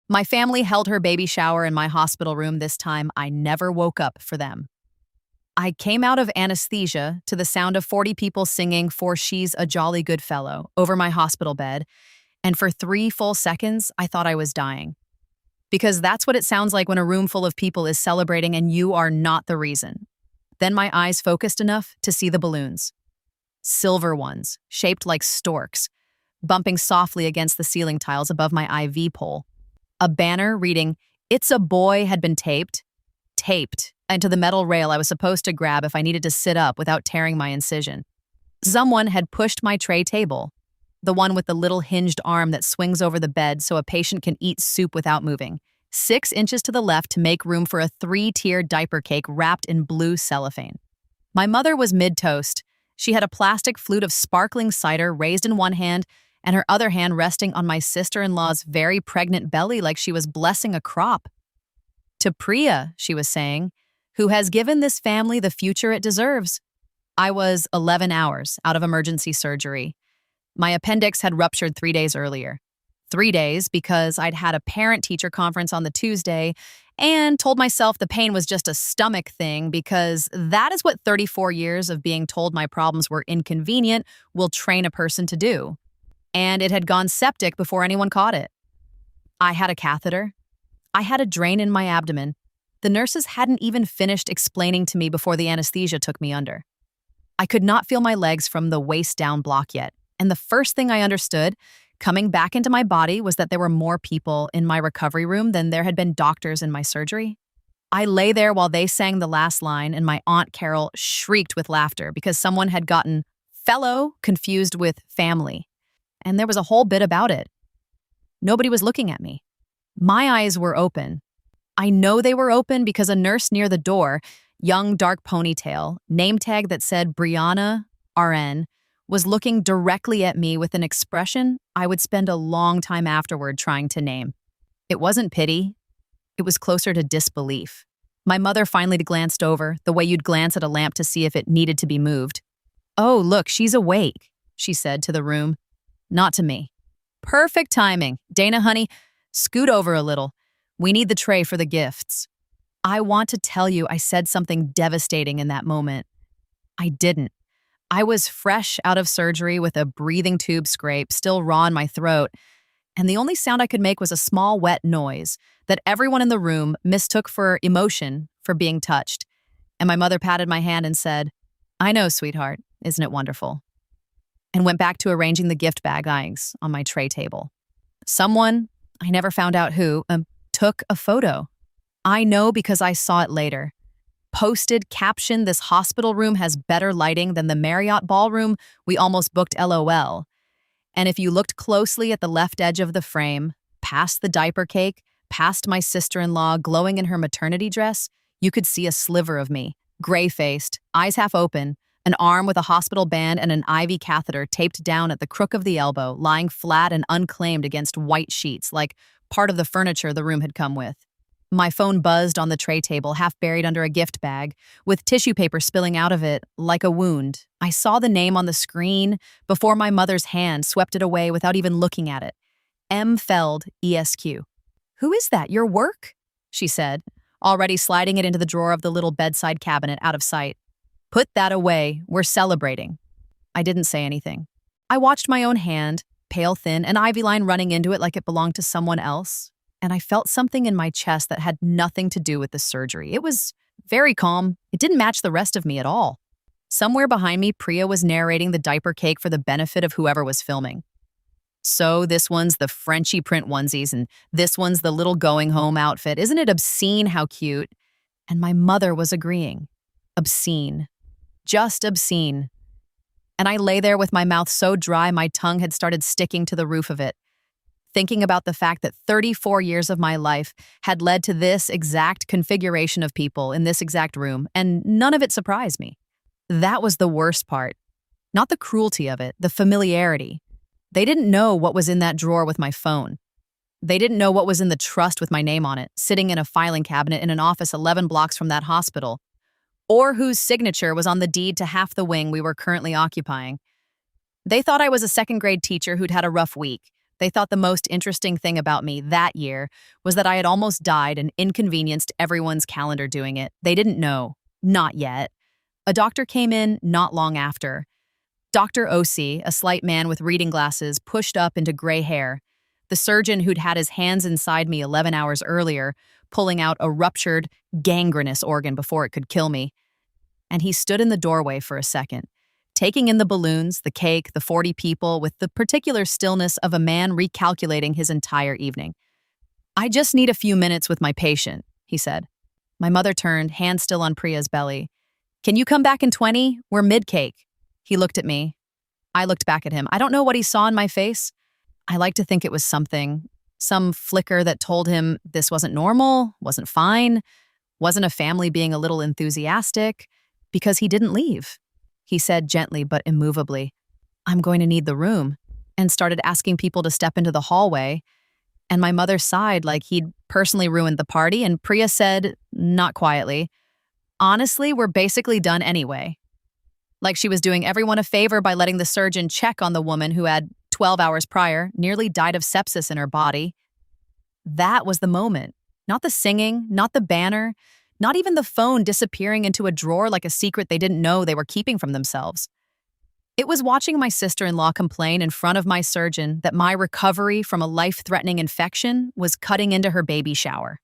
My family held her baby shower in my hospital room this time. I never woke up for them. I came out of anesthesia to the sound of 40 people singing "For She's a Jolly Good Fellow" over my hospital bed, and for 3 full seconds, I thought I was dying. Because that's what it sounds like when a room full of people is celebrating and you are not the reason. Then my eyes focused enough to see the balloons. Silver ones, shaped like storks, bumping softly against the ceiling tiles above my IV pole. A banner reading, "It's a Boy," had been taped into the metal rail I was supposed to grab if I needed to sit up without tearing my incision. Someone had pushed my tray table, the one with the little hinged arm that swings over the bed so a patient can eat soup without moving, 6 inches to the left to make room for a 3-tier diaper cake wrapped in blue cellophane. My mother was mid-toast. She had a plastic flute of sparkling cider raised in one hand and her other hand resting on my sister-in-law's very pregnant belly like she was blessing a crop. "To Priya," she was saying, "who has given this family the future it deserves." I was 11 hours out of emergency surgery. My appendix had ruptured 3 days earlier. 3 days because I'd had a parent-teacher conference on the Tuesday and told myself the pain was just a stomach thing because that is what 34 years of being told my problems were inconvenient will train a person to do. And it had gone septic before anyone caught it. I had a catheter. I had a drain in my abdomen. The nurses hadn't even finished explaining to me before the anesthesia took me under. I could not feel my legs from the waist-down block yet, and the first thing I understood, coming back into my body, was that there were more people in my recovery room than there had been doctors in my surgery. I lay there while they sang the last line, and my Aunt Carol shrieked with laughter because someone had gotten "fellow" confused with "family." And there was a whole bit about it. Nobody was looking at me. My eyes were open. I know they were open because a nurse near the door, young dark ponytail, name tag that said Brianna, RN, was looking directly at me with an expression I would spend a long time afterward trying to name. It wasn't pity. It was closer to disbelief. My mother finally glanced over, the way you'd glance at a lamp to see if it needed to be moved. "Oh, look, she's awake," she said to the room. Not to me. "Perfect timing. Dana, honey, scoot over a little. We need the tray for the gifts." I want to tell you I said something devastating in that moment. I didn't. I was fresh out of surgery with a breathing tube scrape still raw in my throat, and the only sound I could make was a small wet noise that everyone in the room mistook for emotion for being touched. And my mother patted my hand and said, "I know, sweetheart. Isn't it wonderful?" And went back to arranging the gift bags on my tray table. Someone, I never found out who, took a photo. I know because I saw it later. Posted, caption, "This hospital room has better lighting than the Marriott ballroom we almost booked LOL." And if you looked closely at the left edge of the frame, past the diaper cake, past my sister-in-law glowing in her maternity dress, you could see a sliver of me, gray-faced, eyes half open, an arm with a hospital band and an IV catheter taped down at the crook of the elbow, lying flat and unclaimed against white sheets, like part of the furniture the room had come with. My phone buzzed on the tray table, half buried under a gift bag, with tissue paper spilling out of it like a wound. I saw the name on the screen before my mother's hand swept it away without even looking at it. M. Feld, ESQ. "Who is that, your work?" she said, already sliding it into the drawer of the little bedside cabinet out of sight. "Put that away. We're celebrating." I didn't say anything. I watched my own hand, pale thin, an ivy line running into it like it belonged to someone else, and I felt something in my chest that had nothing to do with the surgery. It was very calm. It didn't match the rest of me at all. Somewhere behind me, Priya was narrating the diaper cake for the benefit of whoever was filming. "So this one's the Frenchy print onesies, and this one's the little going home outfit. Isn't it obscene how cute?" And my mother was agreeing. Obscene. Just obscene. And I lay there with my mouth so dry my tongue had started sticking to the roof of it, thinking about the fact that 34 years of my life had led to this exact configuration of people in this exact room, and none of it surprised me. That was the worst part. Not the cruelty of it, the familiarity. They didn't know what was in that drawer with my phone. They didn't know what was in the trust with my name on it, sitting in a filing cabinet in an office 11 blocks from that hospital, or whose signature was on the deed to half the wing we were currently occupying. They thought I was a second-grade teacher who'd had a rough week, They thought the most interesting thing about me that year was that I had almost died and inconvenienced everyone's calendar doing it. They didn't know. Not yet. A doctor came in not long after. Dr. O.C., a slight man with reading glasses, pushed up into gray hair. The surgeon who'd had his hands inside me 11 hours earlier, pulling out a ruptured, gangrenous organ before it could kill me. And he stood in the doorway for a second, taking in the balloons, the cake, the 40 people, with the particular stillness of a man recalculating his entire evening. "I just need a few minutes with my patient," he said. My mother turned, hand still on Priya's belly. "Can you come back in 20? We're mid-cake." He looked at me. I looked back at him. I don't know what he saw in my face. I like to think it was something, some flicker that told him this wasn't normal, wasn't fine, wasn't a family being a little enthusiastic, because he didn't leave. He said gently but immovably, "I'm going to need the room," and started asking people to step into the hallway. And my mother sighed like he'd personally ruined the party, and Priya said, not quietly, "Honestly, we're basically done anyway." Like she was doing everyone a favor by letting the surgeon check on the woman who had, 12 hours prior, nearly died of sepsis in her body. That was the moment. Not the singing, not the banner, not even the phone disappearing into a drawer like a secret they didn't know they were keeping from themselves. It was watching my sister-in-law complain in front of my surgeon that my recovery from a life-threatening infection was cutting into her baby shower.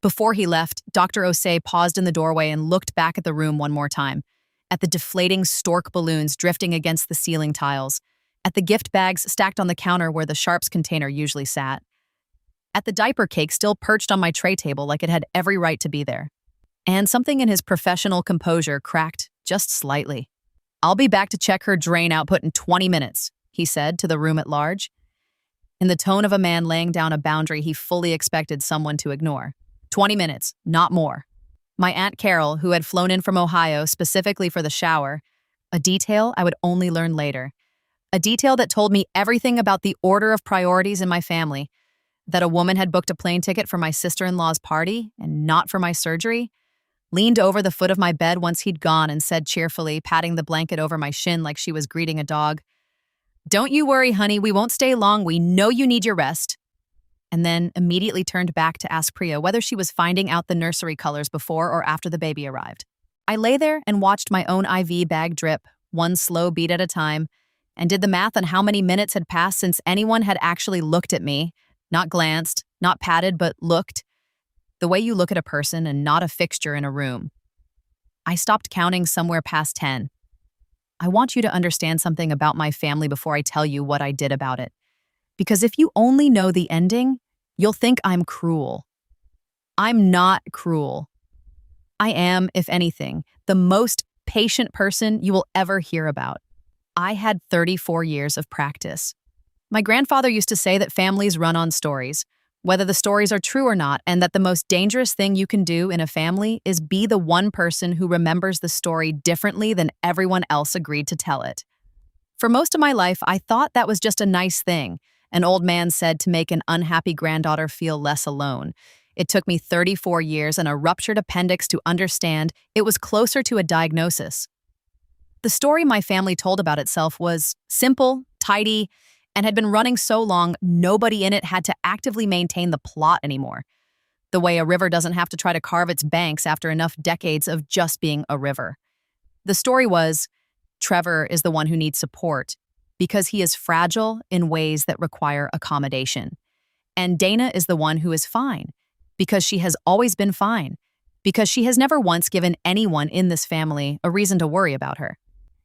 Before he left, Dr. Osei paused in the doorway and looked back at the room one more time, at the deflating stork balloons drifting against the ceiling tiles, at the gift bags stacked on the counter where the Sharps container usually sat, at the diaper cake still perched on my tray table like it had every right to be there. And something in his professional composure cracked just slightly. "I'll be back to check her drain output in 20 minutes, he said to the room at large, in the tone of a man laying down a boundary he fully expected someone to ignore. 20 minutes, not more. My Aunt Carol, who had flown in from Ohio specifically for the shower, a detail I would only learn later, a detail that told me everything about the order of priorities in my family, that a woman had booked a plane ticket for my sister-in-law's party and not for my surgery, leaned over the foot of my bed once he'd gone and said cheerfully, patting the blanket over my shin like she was greeting a dog, "Don't you worry, honey, we won't stay long. We know you need your rest." And then immediately turned back to ask Priya whether she was finding out the nursery colors before or after the baby arrived. I lay there and watched my own IV bag drip, one slow beat at a time, and did the math on how many minutes had passed since anyone had actually looked at me, not glanced, not patted, but looked, the way you look at a person and not a fixture in a room. I stopped counting somewhere past 10. I want you to understand something about my family before I tell you what I did about it. Because if you only know the ending, you'll think I'm cruel. I'm not cruel. I am, if anything, the most patient person you will ever hear about. I had 34 years of practice. My grandfather used to say that families run on stories, whether the stories are true or not, and that the most dangerous thing you can do in a family is be the one person who remembers the story differently than everyone else agreed to tell it. For most of my life, I thought that was just a nice thing, an old man said to make an unhappy granddaughter feel less alone. It took me 34 years and a ruptured appendix to understand it was closer to a diagnosis. The story my family told about itself was simple, tidy, and had been running so long nobody in it had to actively maintain the plot anymore. The way a river doesn't have to try to carve its banks after enough decades of just being a river. The story was, Trevor is the one who needs support because he is fragile in ways that require accommodation. And Dana is the one who is fine because she has always been fine, because she has never once given anyone in this family a reason to worry about her.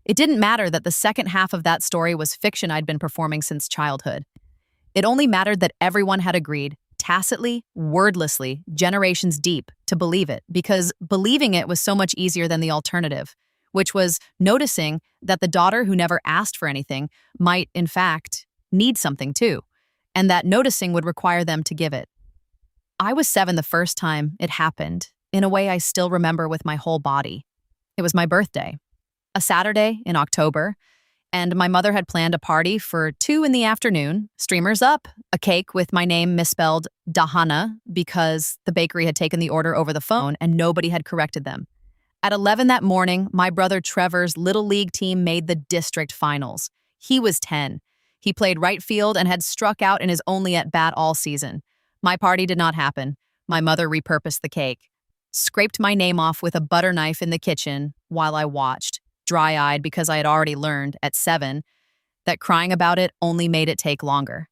It didn't matter that the second half of that story was fiction I'd been performing since childhood. It only mattered that everyone had agreed, tacitly, wordlessly, generations deep, to believe it, because believing it was so much easier than the alternative, which was noticing that the daughter who never asked for anything might, in fact, need something too, and that noticing would require them to give it. I was 7 the first time it happened, in a way I still remember with my whole body. It was my birthday, a Saturday in October, and my mother had planned a party for 2 in the afternoon, streamers up, a cake with my name misspelled Dahana because the bakery had taken the order over the phone and nobody had corrected them. At 11 that morning, my brother Trevor's Little League team made the district finals. He was 10. He played right field and had struck out in his only at-bat all season. My party did not happen. My mother repurposed the cake, scraped my name off with a butter knife in the kitchen while I watched, dry-eyed because I had already learned, at 7, that crying about it only made it take longer,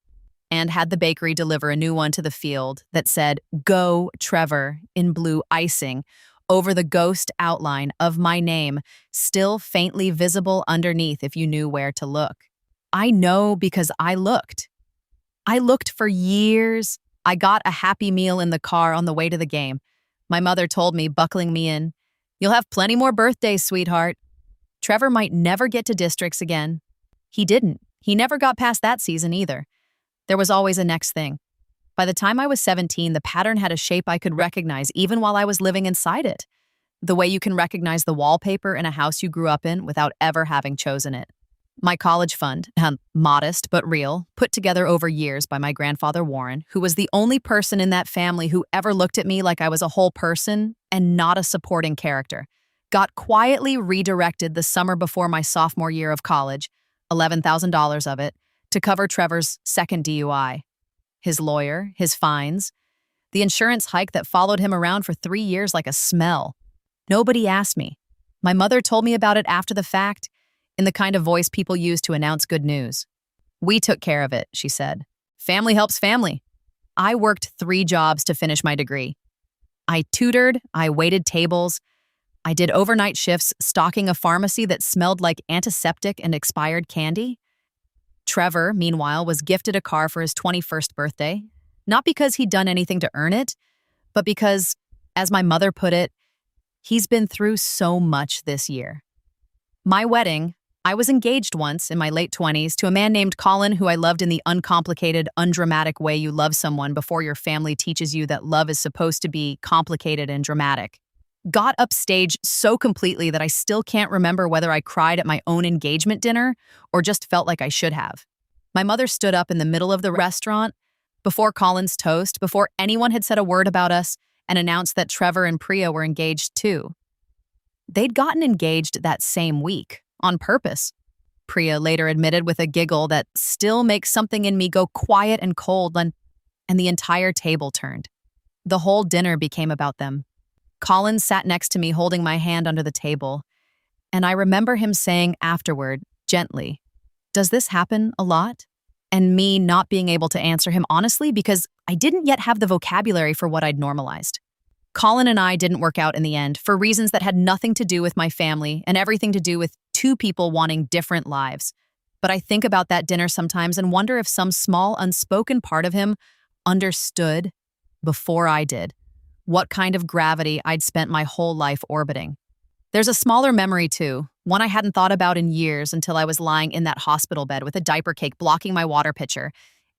and had the bakery deliver a new one to the field that said, "Go, Trevor," in blue icing, over the ghost outline of my name, still faintly visible underneath if you knew where to look. I know because I looked. I looked for years. I got a Happy Meal in the car on the way to the game. My mother told me, buckling me in, "You'll have plenty more birthdays, sweetheart." Trevor might never get to districts again. He didn't. He never got past that season either. There was always a next thing. By the time I was 17, the pattern had a shape I could recognize even while I was living inside it. The way you can recognize the wallpaper in a house you grew up in without ever having chosen it. My college fund, modest but real, put together over years by my grandfather Warren, who was the only person in that family who ever looked at me like I was a whole person and not a supporting character, got quietly redirected the summer before my sophomore year of college, $11,000 of it, to cover Trevor's second DUI. His lawyer, his fines, the insurance hike that followed him around for 3 years like a smell. Nobody asked me. My mother told me about it after the fact, in the kind of voice people use to announce good news. "We took care of it," she said. "Family helps family." I worked 3 jobs to finish my degree. I tutored, I waited tables, I did overnight shifts stocking a pharmacy that smelled like antiseptic and expired candy. Trevor, meanwhile, was gifted a car for his 21st birthday, not because he'd done anything to earn it, but because, as my mother put it, he's been through so much this year. My wedding, I was engaged once in my late 20s to a man named Colin who I loved in the uncomplicated, undramatic way you love someone before your family teaches you that love is supposed to be complicated and dramatic. Got upstage so completely that I still can't remember whether I cried at my own engagement dinner or just felt like I should have. My mother stood up in the middle of the restaurant, before Colin's toast, before anyone had said a word about us, and announced that Trevor and Priya were engaged too. They'd gotten engaged that same week, on purpose. Priya later admitted with a giggle that still makes something in me go quiet and cold, and the entire table turned. The whole dinner became about them. Colin sat next to me holding my hand under the table, and I remember him saying afterward, gently, "Does this happen a lot?" And me not being able to answer him honestly because I didn't yet have the vocabulary for what I'd normalized. Colin and I didn't work out in the end for reasons that had nothing to do with my family and everything to do with 2 people wanting different lives. But I think about that dinner sometimes and wonder if some small unspoken part of him understood, before I did, what kind of gravity I'd spent my whole life orbiting. There's a smaller memory too, one I hadn't thought about in years until I was lying in that hospital bed with a diaper cake blocking my water pitcher,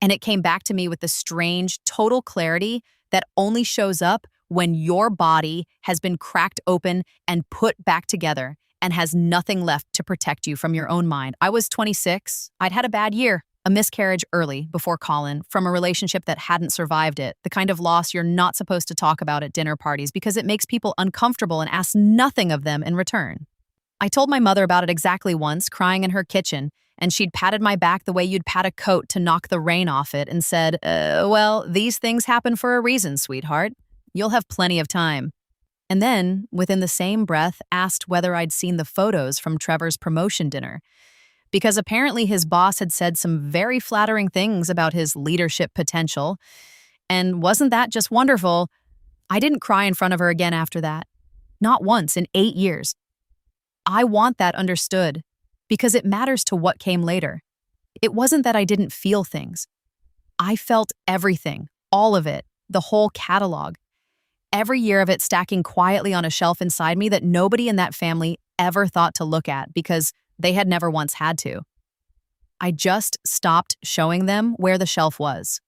and it came back to me with the strange, total clarity that only shows up when your body has been cracked open and put back together and has nothing left to protect you from your own mind. I was 26. I'd had a bad year, a miscarriage early, before Colin, from a relationship that hadn't survived it, the kind of loss you're not supposed to talk about at dinner parties because it makes people uncomfortable and asks nothing of them in return. I told my mother about it exactly once, crying in her kitchen, and she'd patted my back the way you'd pat a coat to knock the rain off it and said, well, these things happen for a reason, sweetheart. You'll have plenty of time." And then, within the same breath, asked whether I'd seen the photos from Trevor's promotion dinner, because apparently his boss had said some very flattering things about his leadership potential. And wasn't that just wonderful? I didn't cry in front of her again after that. Not once in 8 years. I want that understood, because it matters to what came later. It wasn't that I didn't feel things. I felt everything, all of it, the whole catalog. Every year of it stacking quietly on a shelf inside me that nobody in that family ever thought to look at because they had never once had to. I just stopped showing them where the shelf was.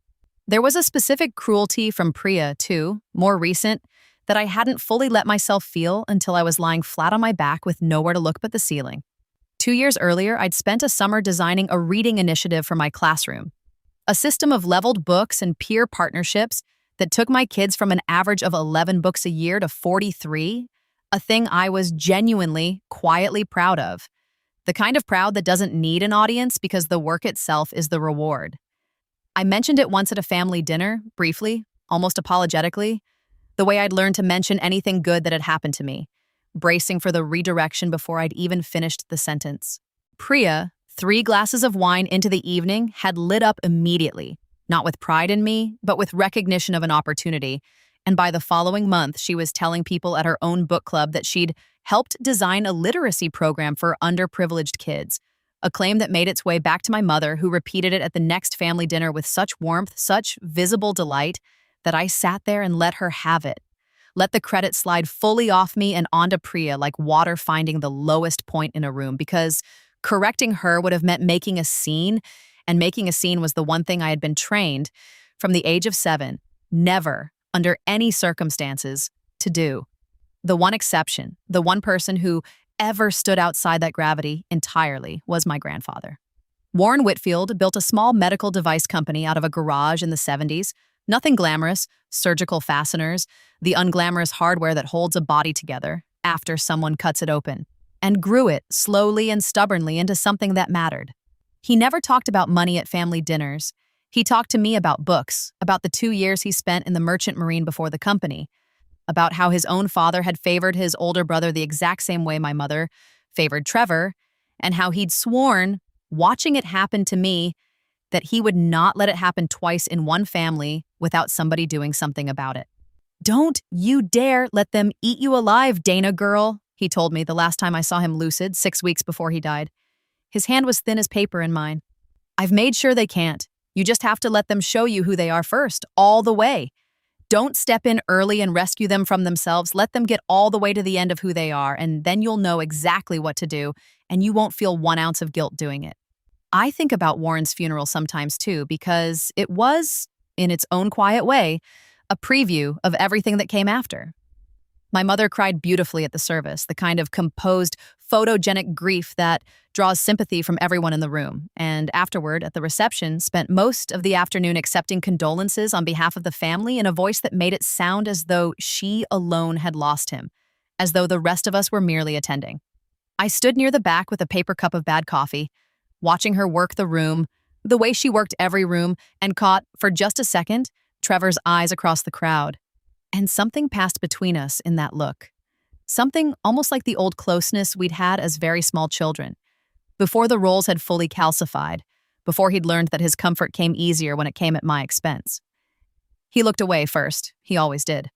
There was a specific cruelty from Priya, too, more recent, that I hadn't fully let myself feel until I was lying flat on my back with nowhere to look but the ceiling. 2 years earlier, I'd spent a summer designing a reading initiative for my classroom, a system of leveled books and peer partnerships that took my kids from an average of 11 books a year to 43, a thing I was genuinely, quietly proud of. The kind of proud that doesn't need an audience because the work itself is the reward. I mentioned it once at a family dinner, briefly, almost apologetically, the way I'd learned to mention anything good that had happened to me, bracing for the redirection before I'd even finished the sentence. Priya, 3 glasses of wine into the evening, had lit up immediately, not with pride in me, but with recognition of an opportunity. And by the following month, she was telling people at her own book club that she'd helped design a literacy program for underprivileged kids, a claim that made its way back to my mother, who repeated it at the next family dinner with such warmth, such visible delight, that I sat there and let her have it. Let the credit slide fully off me and onto Priya like water finding the lowest point in a room, because correcting her would have meant making a scene, and making a scene was the one thing I had been trained from the age of 7, never, under any circumstances, to do. The one exception, the one person who ever stood outside that gravity entirely, was my grandfather. Warren Whitfield built a small medical device company out of a garage in the 70s. Nothing glamorous, surgical fasteners, the unglamorous hardware that holds a body together after someone cuts it open, and grew it slowly and stubbornly into something that mattered. He never talked about money at family dinners. He talked to me about books, about the 2 years he spent in the Merchant Marine before the company, about how his own father had favored his older brother the exact same way my mother favored Trevor, and how he'd sworn, watching it happen to me, that he would not let it happen twice in one family without somebody doing something about it. "Don't you dare let them eat you alive, Dana girl," he told me the last time I saw him lucid 6 weeks before he died. His hand was thin as paper in mine. "I've made sure they can't. You just have to let them show you who they are first, all the way. Don't step in early and rescue them from themselves. Let them get all the way to the end of who they are, and then you'll know exactly what to do, and you won't feel 1 ounce of guilt doing it." I think about Warren's funeral sometimes too, because it was, in its own quiet way, a preview of everything that came after. My mother cried beautifully at the service, the kind of composed, photogenic grief that draws sympathy from everyone in the room, and afterward, at the reception, spent most of the afternoon accepting condolences on behalf of the family in a voice that made it sound as though she alone had lost him, as though the rest of us were merely attending. I stood near the back with a paper cup of bad coffee, watching her work the room, the way she worked every room, and caught, for just a second, Trevor's eyes across the crowd. And something passed between us in that look. Something almost like the old closeness we'd had as very small children, before the roles had fully calcified, before he'd learned that his comfort came easier when it came at my expense. He looked away first. He always did.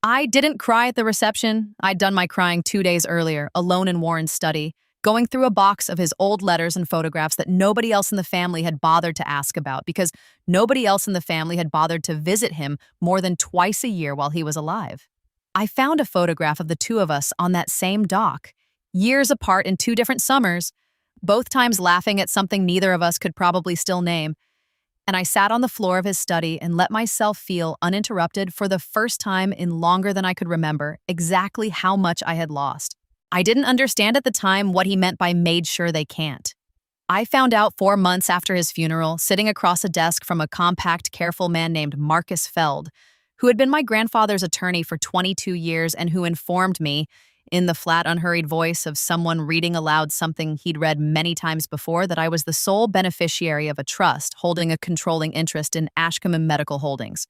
I didn't cry at the reception. I'd done my crying 2 days earlier, alone in Warren's study, going through a box of his old letters and photographs that nobody else in the family had bothered to ask about, because nobody else in the family had bothered to visit him more than twice a year while he was alive. I found a photograph of the 2 of us on that same dock, years apart in 2 different summers, both times laughing at something neither of us could probably still name, and I sat on the floor of his study and let myself feel, uninterrupted for the first time in longer than I could remember, exactly how much I had lost. I didn't understand at the time what he meant by "made sure they can't." I found out 4 months after his funeral, sitting across a desk from a compact, careful man named Marcus Feld, who had been my grandfather's attorney for 22 years and who informed me, in the flat, unhurried voice of someone reading aloud something he'd read many times before, that I was the sole beneficiary of a trust holding a controlling interest in Ashcombe Medical Holdings,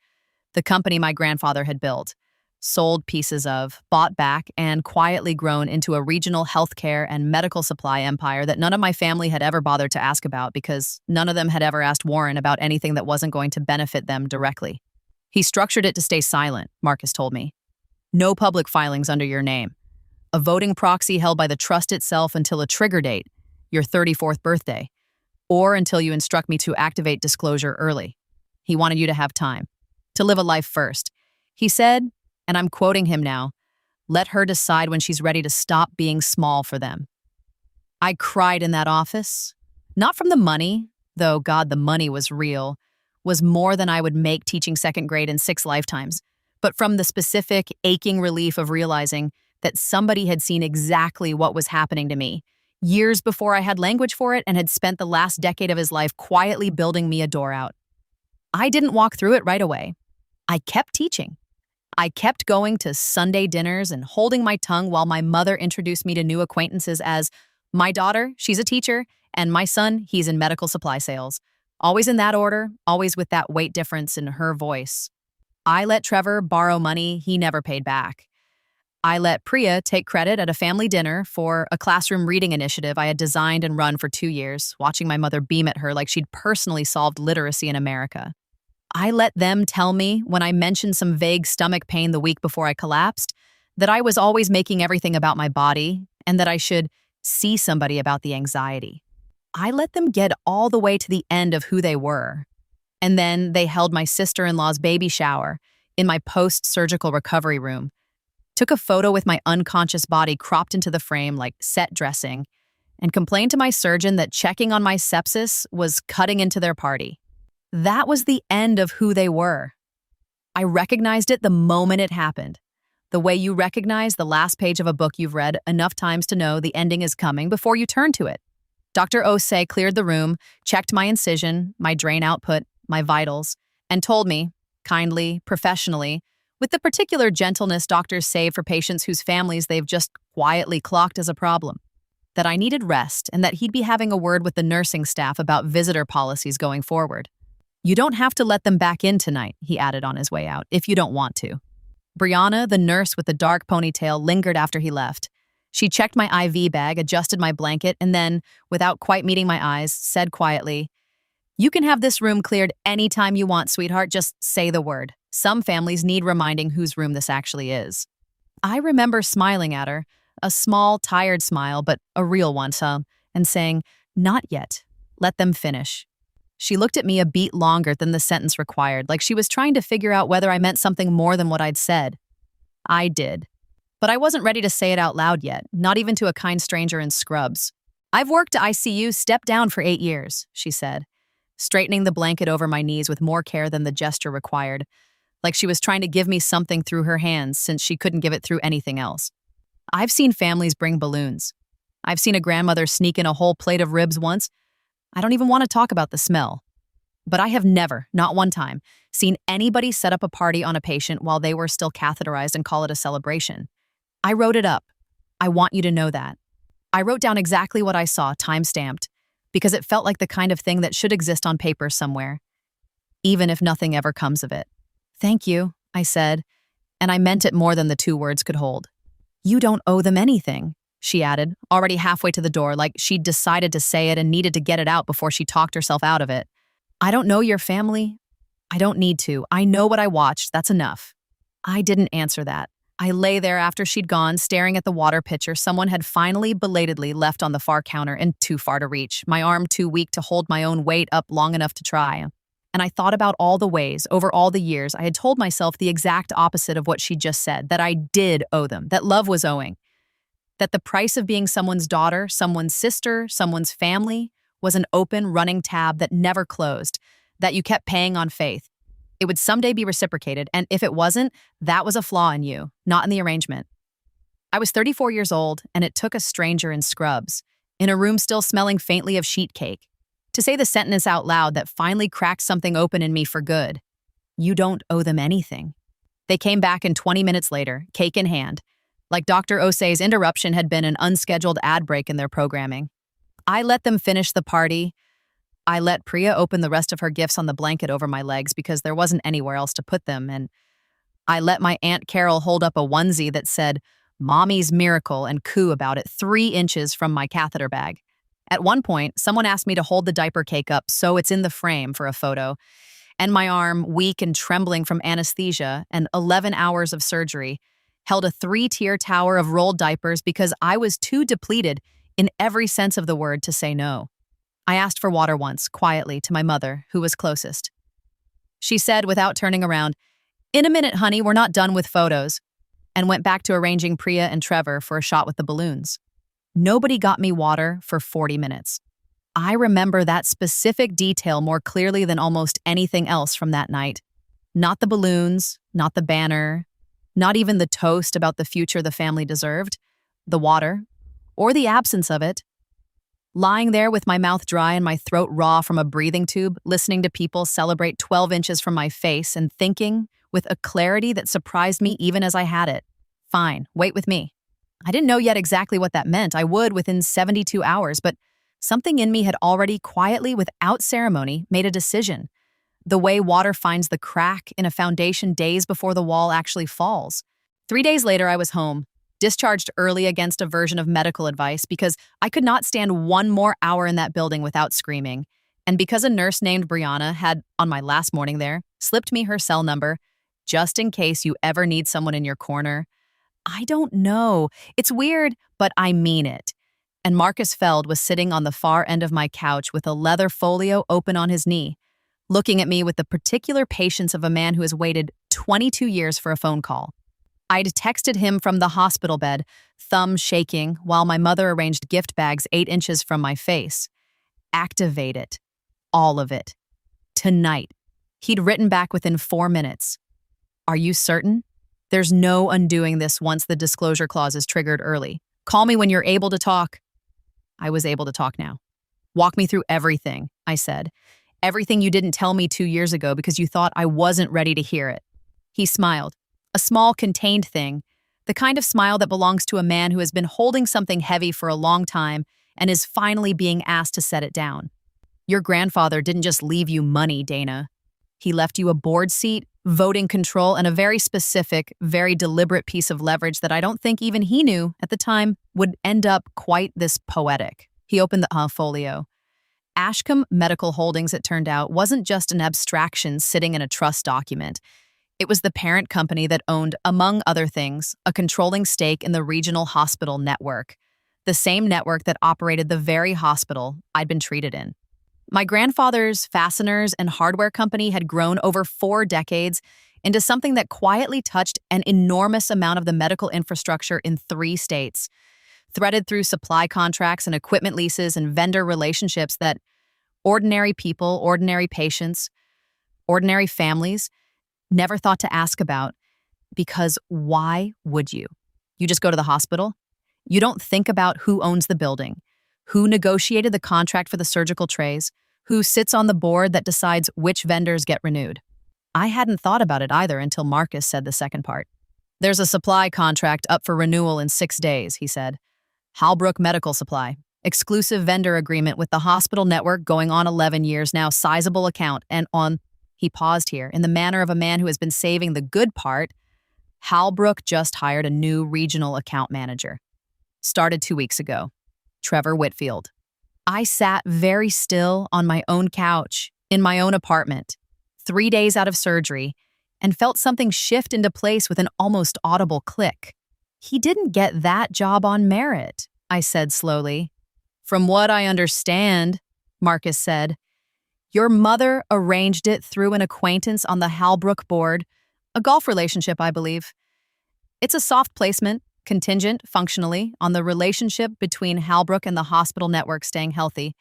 the company my grandfather had built, sold pieces of, bought back, and quietly grown into a regional healthcare and medical supply empire that none of my family had ever bothered to ask about, because none of them had ever asked Warren about anything that wasn't going to benefit them directly. He structured it to stay silent, Marcus told me. No public filings under your name. A voting proxy held by the trust itself until a trigger date, your 34th birthday, or until you instruct me to activate disclosure early. He wanted you to have time, to live a life first. He said, and I'm quoting him now, "Let her decide when she's ready to stop being small for them." I cried in that office. Not from the money, though God, the money was real, was more than I would make teaching 2nd grade in 6 lifetimes, but from the specific, aching relief of realizing that somebody had seen exactly what was happening to me, years before I had language for it, and had spent the last decade of his life quietly building me a door out. I didn't walk through it right away. I kept teaching. I kept going to Sunday dinners and holding my tongue while my mother introduced me to new acquaintances as My daughter, she's a teacher, and my son, he's in medical supply sales. Always in that order, always with that weight difference in her voice. I let Trevor borrow money he never paid back. I let Priya take credit at a family dinner for a classroom reading initiative I had designed and run for 2 years, watching my mother beam at her like she'd personally solved literacy in America. I let them tell me, when I mentioned some vague stomach pain the week before I collapsed, that I was always making everything about my body and that I should see somebody about the anxiety. I let them get all the way to the end of who they were. And then they held my sister-in-law's baby shower in my post-surgical recovery room, took a photo with my unconscious body cropped into the frame like set dressing, and complained to my surgeon that checking on my sepsis was cutting into their party. That was the end of who they were. I recognized it the moment it happened. The way you recognize the last page of a book you've read enough times to know the ending is coming before you turn to it. Dr. Osei cleared the room, checked my incision, my drain output, my vitals, and told me, kindly, professionally, with the particular gentleness doctors save for patients whose families they've just quietly clocked as a problem, that I needed rest and that he'd be having a word with the nursing staff about visitor policies going forward. You don't have to let them back in tonight, he added on his way out, if you don't want to. Brianna, the nurse with the dark ponytail, lingered after he left. She checked my IV bag, adjusted my blanket, and then, without quite meeting my eyes, said quietly, "You can have this room cleared any time you want, sweetheart. Just say the word. Some families need reminding whose room this actually is." I remember smiling at her, a small, tired smile, but a real one, and saying, "Not yet. Let them finish." She looked at me a beat longer than the sentence required, like she was trying to figure out whether I meant something more than what I'd said. I did. But I wasn't ready to say it out loud yet, not even to a kind stranger in scrubs. "I've worked ICU step down for 8 years, she said, straightening the blanket over my knees with more care than the gesture required, like she was trying to give me something through her hands since she couldn't give it through anything else. I've seen families bring balloons. I've seen a grandmother sneak in a whole plate of ribs once. I don't even want to talk about the smell. But I have never, not one time, seen anybody set up a party on a patient while they were still catheterized and call it a celebration. I wrote it up. I want you to know that. I wrote down exactly what I saw, time-stamped, because it felt like the kind of thing that should exist on paper somewhere, even if nothing ever comes of it. "Thank you," I said, and I meant it more than the 2 words could hold. "You don't owe them anything," she added, already halfway to the door, like she'd decided to say it and needed to get it out before she talked herself out of it. "I don't know your family. I don't need to. I know what I watched. That's enough." I didn't answer that. I lay there after she'd gone, staring at the water pitcher someone had finally belatedly left on the far counter and too far to reach, my arm too weak to hold my own weight up long enough to try. And I thought about all the ways, over all the years, I had told myself the exact opposite of what she'd just said, that I did owe them, that love was owing, that the price of being someone's daughter, someone's sister, someone's family was an open, running tab that never closed, that you kept paying on faith. It would someday be reciprocated, and if it wasn't, that was a flaw in you, not in the arrangement. I was 34 years old, and it took a stranger in scrubs, in a room still smelling faintly of sheet cake, to say the sentence out loud that finally cracked something open in me for good. You don't owe them anything. They came back in 20 minutes later, cake in hand, like Dr. Osei's interruption had been an unscheduled ad break in their programming. I let them finish the party. I let Priya open the rest of her gifts on the blanket over my legs because there wasn't anywhere else to put them, and I let my Aunt Carol hold up a onesie that said, "Mommy's Miracle," and coo about it 3 inches from my catheter bag. At one point, someone asked me to hold the diaper cake up so it's in the frame for a photo, and my arm, weak and trembling from anesthesia and 11 hours of surgery, held a 3-tier tower of rolled diapers because I was too depleted in every sense of the word to say no. I asked for water once, quietly, to my mother, who was closest. She said, without turning around, "In a minute, honey, we're not done with photos," and went back to arranging Priya and Trevor for a shot with the balloons. Nobody got me water for 40 minutes. I remember that specific detail more clearly than almost anything else from that night. Not the balloons, not the banner, not even the toast about the future the family deserved, the water, or the absence of it. Lying there with my mouth dry and my throat raw from a breathing tube, listening to people celebrate 12 inches from my face and thinking, with a clarity that surprised me even as I had it, "Fine, wait with me. I didn't know yet exactly what that meant. I would within 72 hours, but something in me had already quietly, without ceremony, made a decision. The way water finds the crack in a foundation days before the wall actually falls. 3 days later, I was home, discharged early against a version of medical advice because I could not stand one more hour in that building without screaming. And because a nurse named Brianna had, on my last morning there, slipped me her cell number, just in case you ever need someone in your corner. I don't know. It's weird, but I mean it. And Marcus Feld was sitting on the far end of my couch with a leather folio open on his knee, looking at me with the particular patience of a man who has waited 22 years for a phone call. I'd texted him from the hospital bed, thumb shaking, while my mother arranged gift bags 8 inches from my face. Activate it. All of it. Tonight. He'd written back within 4 minutes. Are you certain? There's no undoing this once the disclosure clause is triggered early. Call me when you're able to talk. I was able to talk now. Walk me through everything, I said. Everything you didn't tell me 2 years ago because you thought I wasn't ready to hear it. He smiled. A small, contained thing. The kind of smile that belongs to a man who has been holding something heavy for a long time and is finally being asked to set it down. Your grandfather didn't just leave you money, Dana. He left you a board seat, voting control, and a very specific, very deliberate piece of leverage that I don't think even he knew at the time would end up quite this poetic. He opened the folio. Ashcombe Medical Holdings, it turned out, wasn't just an abstraction sitting in a trust document. It was the parent company that owned, among other things, a controlling stake in the regional hospital network, the same network that operated the very hospital I'd been treated in. My grandfather's fasteners and hardware company had grown over 4 decades into something that quietly touched an enormous amount of the medical infrastructure in 3 states, threaded through supply contracts and equipment leases and vendor relationships that ordinary people, ordinary patients, ordinary families never thought to ask about, because why would you? You just go to the hospital? You don't think about who owns the building, who negotiated the contract for the surgical trays, who sits on the board that decides which vendors get renewed. I hadn't thought about it either until Marcus said the second part. There's a supply contract up for renewal in 6 days, he said. Halbrook Medical Supply. Exclusive vendor agreement with the hospital network going on 11 years now, sizable account, and on... He paused here, in the manner of a man who has been saving the good part. Halbrook just hired a new regional account manager. Started 2 weeks ago. Trevor Whitfield. I sat very still on my own couch, in my own apartment, 3 days out of surgery, and felt something shift into place with an almost audible click. He didn't get that job on merit, I said slowly. From what I understand, Marcus said, your mother arranged it through an acquaintance on the Halbrook board, a golf relationship, I believe. It's a soft placement, contingent, functionally, on the relationship between Halbrook and the hospital network staying healthy.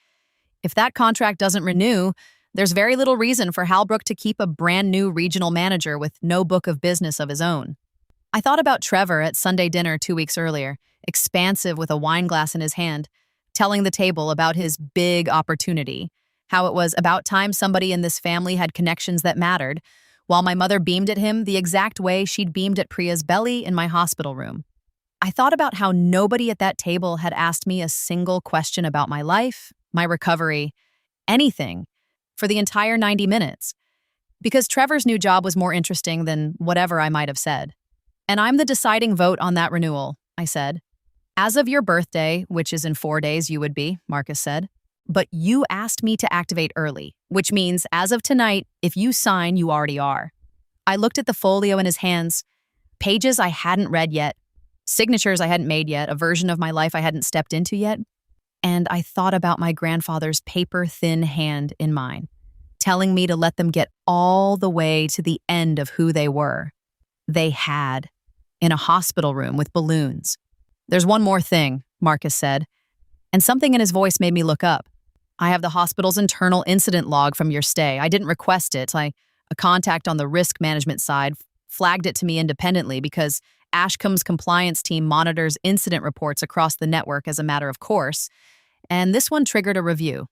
If that contract doesn't renew, there's very little reason for Halbrook to keep a brand new regional manager with no book of business of his own. I thought about Trevor at Sunday dinner 2 weeks earlier, expansive with a wine glass in his hand, telling the table about his big opportunity, how it was about time somebody in this family had connections that mattered, while my mother beamed at him the exact way she'd beamed at Priya's belly in my hospital room. I thought about how nobody at that table had asked me a single question about my life, my recovery, anything, for the entire 90 minutes. Because Trevor's new job was more interesting than whatever I might have said. And I'm the deciding vote on that renewal, I said. As of your birthday, which is in 4 days you would be, Marcus said. But you asked me to activate early, which means as of tonight, if you sign, you already are. I looked at the folio in his hands, pages I hadn't read yet, signatures I hadn't made yet, a version of my life I hadn't stepped into yet, and I thought about my grandfather's paper-thin hand in mine, telling me to let them get all the way to the end of who they were. They had, in a hospital room with balloons. There's one more thing, Marcus said, and something in his voice made me look up. I have the hospital's internal incident log from your stay. I didn't request it. A contact on the risk management side flagged it to me independently because Ashcombe's compliance team monitors incident reports across the network as a matter of course, and this one triggered a review.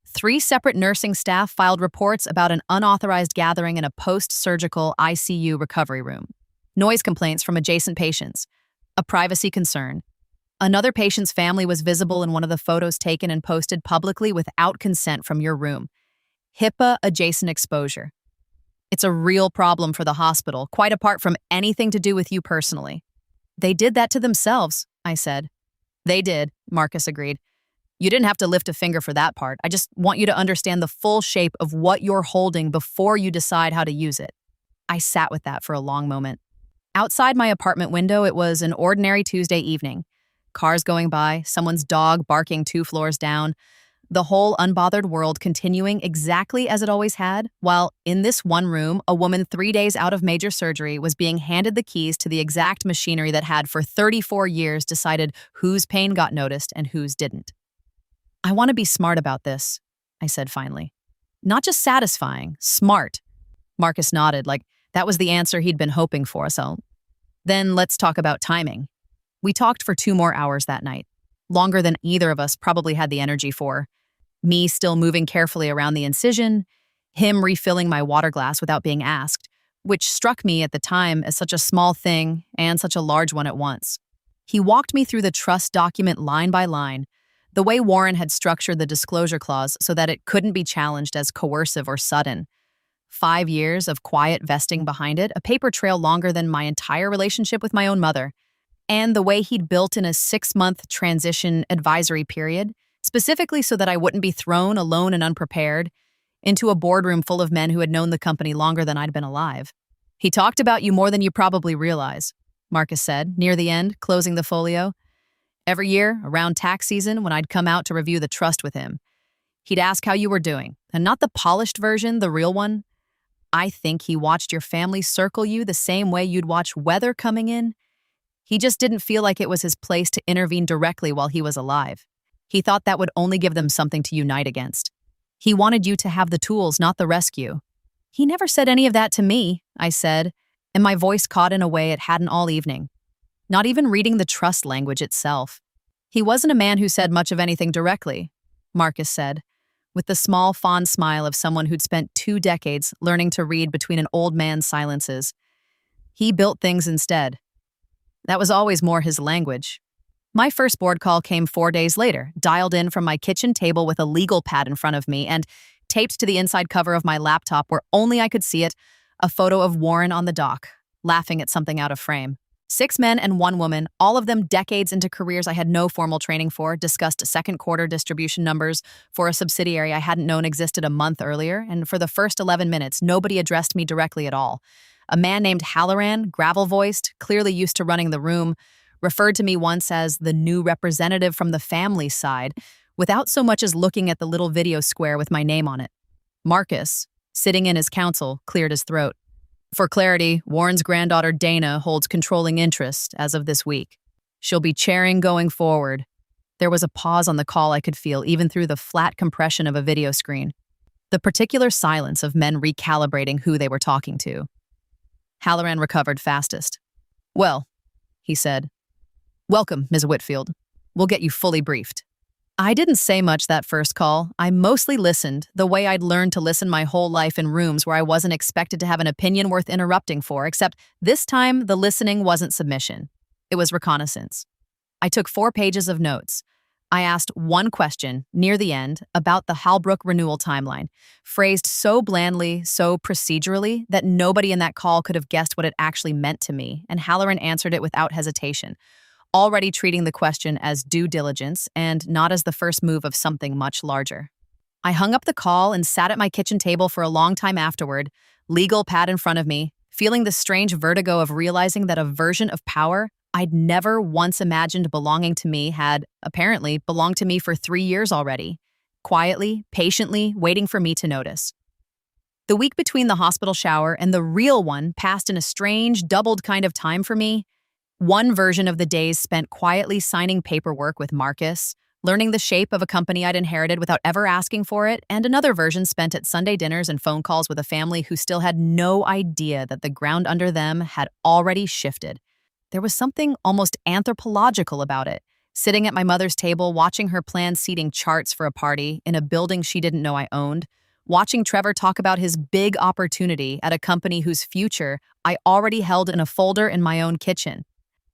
3 separate nursing staff filed reports about an unauthorized gathering in a post-surgical ICU recovery room, noise complaints from adjacent patients, a privacy concern, Another patient's family was visible in one of the photos taken and posted publicly without consent from your room. HIPAA-adjacent exposure. It's a real problem for the hospital, quite apart from anything to do with you personally. They did that to themselves, I said. They did, Marcus agreed. You didn't have to lift a finger for that part. I just want you to understand the full shape of what you're holding before you decide how to use it. I sat with that for a long moment. Outside my apartment window, it was an ordinary Tuesday evening. Cars going by, someone's dog barking 2 floors down, the whole unbothered world continuing exactly as it always had, while in this one room, a woman 3 days out of major surgery was being handed the keys to the exact machinery that had for 34 years decided whose pain got noticed and whose didn't. I want to be smart about this, I said finally. Not just satisfying, smart. Marcus nodded, like that was the answer he'd been hoping for, so then let's talk about timing. We talked for 2 more hours that night, longer than either of us probably had the energy for. Me still moving carefully around the incision, him refilling my water glass without being asked, which struck me at the time as such a small thing and such a large one at once. He walked me through the trust document line by line, the way Warren had structured the disclosure clause so that it couldn't be challenged as coercive or sudden. 5 years of quiet vesting behind it, a paper trail longer than my entire relationship with my own mother, and the way he'd built in a 6-month transition advisory period, specifically so that I wouldn't be thrown alone and unprepared into a boardroom full of men who had known the company longer than I'd been alive. He talked about you more than you probably realize, Marcus said, near the end, closing the folio. Every year, around tax season, when I'd come out to review the trust with him, he'd ask how you were doing, and not the polished version, the real one. I think he watched your family circle you the same way you'd watch weather coming in. He just didn't feel like it was his place to intervene directly while he was alive. He thought that would only give them something to unite against. He wanted you to have the tools, not the rescue. He never said any of that to me, I said, and my voice caught in a way it hadn't all evening. Not even reading the trust language itself. He wasn't a man who said much of anything directly, Marcus said, with the small, fond smile of someone who'd spent 2 decades learning to read between an old man's silences. He built things instead. That was always more his language. My first board call came 4 days later, dialed in from my kitchen table with a legal pad in front of me and, taped to the inside cover of my laptop where only I could see it, a photo of Warren on the dock, laughing at something out of frame. 6 men and 1 woman, all of them decades into careers I had no formal training for, discussed second quarter distribution numbers for a subsidiary I hadn't known existed a month earlier, and for the first 11 minutes, nobody addressed me directly at all. A man named Halloran, gravel-voiced, clearly used to running the room, referred to me once as the new representative from the family side, without so much as looking at the little video square with my name on it. Marcus, sitting in as counsel, cleared his throat. For clarity, Warren's granddaughter Dana holds controlling interest as of this week. She'll be chairing going forward. There was a pause on the call I could feel, even through the flat compression of a video screen. The particular silence of men recalibrating who they were talking to. Halloran recovered fastest. Well, he said. Welcome, Ms. Whitfield. We'll get you fully briefed. I didn't say much that first call. I mostly listened, the way I'd learned to listen my whole life in rooms where I wasn't expected to have an opinion worth interrupting for, except this time the listening wasn't submission. It was reconnaissance. I took 4 pages of notes. I asked 1 question, near the end, about the Halbrook renewal timeline, phrased so blandly, so procedurally, that nobody in that call could have guessed what it actually meant to me, and Halloran answered it without hesitation, already treating the question as due diligence and not as the first move of something much larger. I hung up the call and sat at my kitchen table for a long time afterward, legal pad in front of me, feeling the strange vertigo of realizing that a version of power I'd never once imagined belonging to me had, apparently, belonged to me for 3 years already, quietly, patiently, waiting for me to notice. The week between the hospital shower and the real one passed in a strange, doubled kind of time for me. One version of the days spent quietly signing paperwork with Marcus, learning the shape of a company I'd inherited without ever asking for it, and another version spent at Sunday dinners and phone calls with a family who still had no idea that the ground under them had already shifted. There was something almost anthropological about it, sitting at my mother's table watching her plan seating charts for a party in a building she didn't know I owned, watching Trevor talk about his big opportunity at a company whose future I already held in a folder in my own kitchen.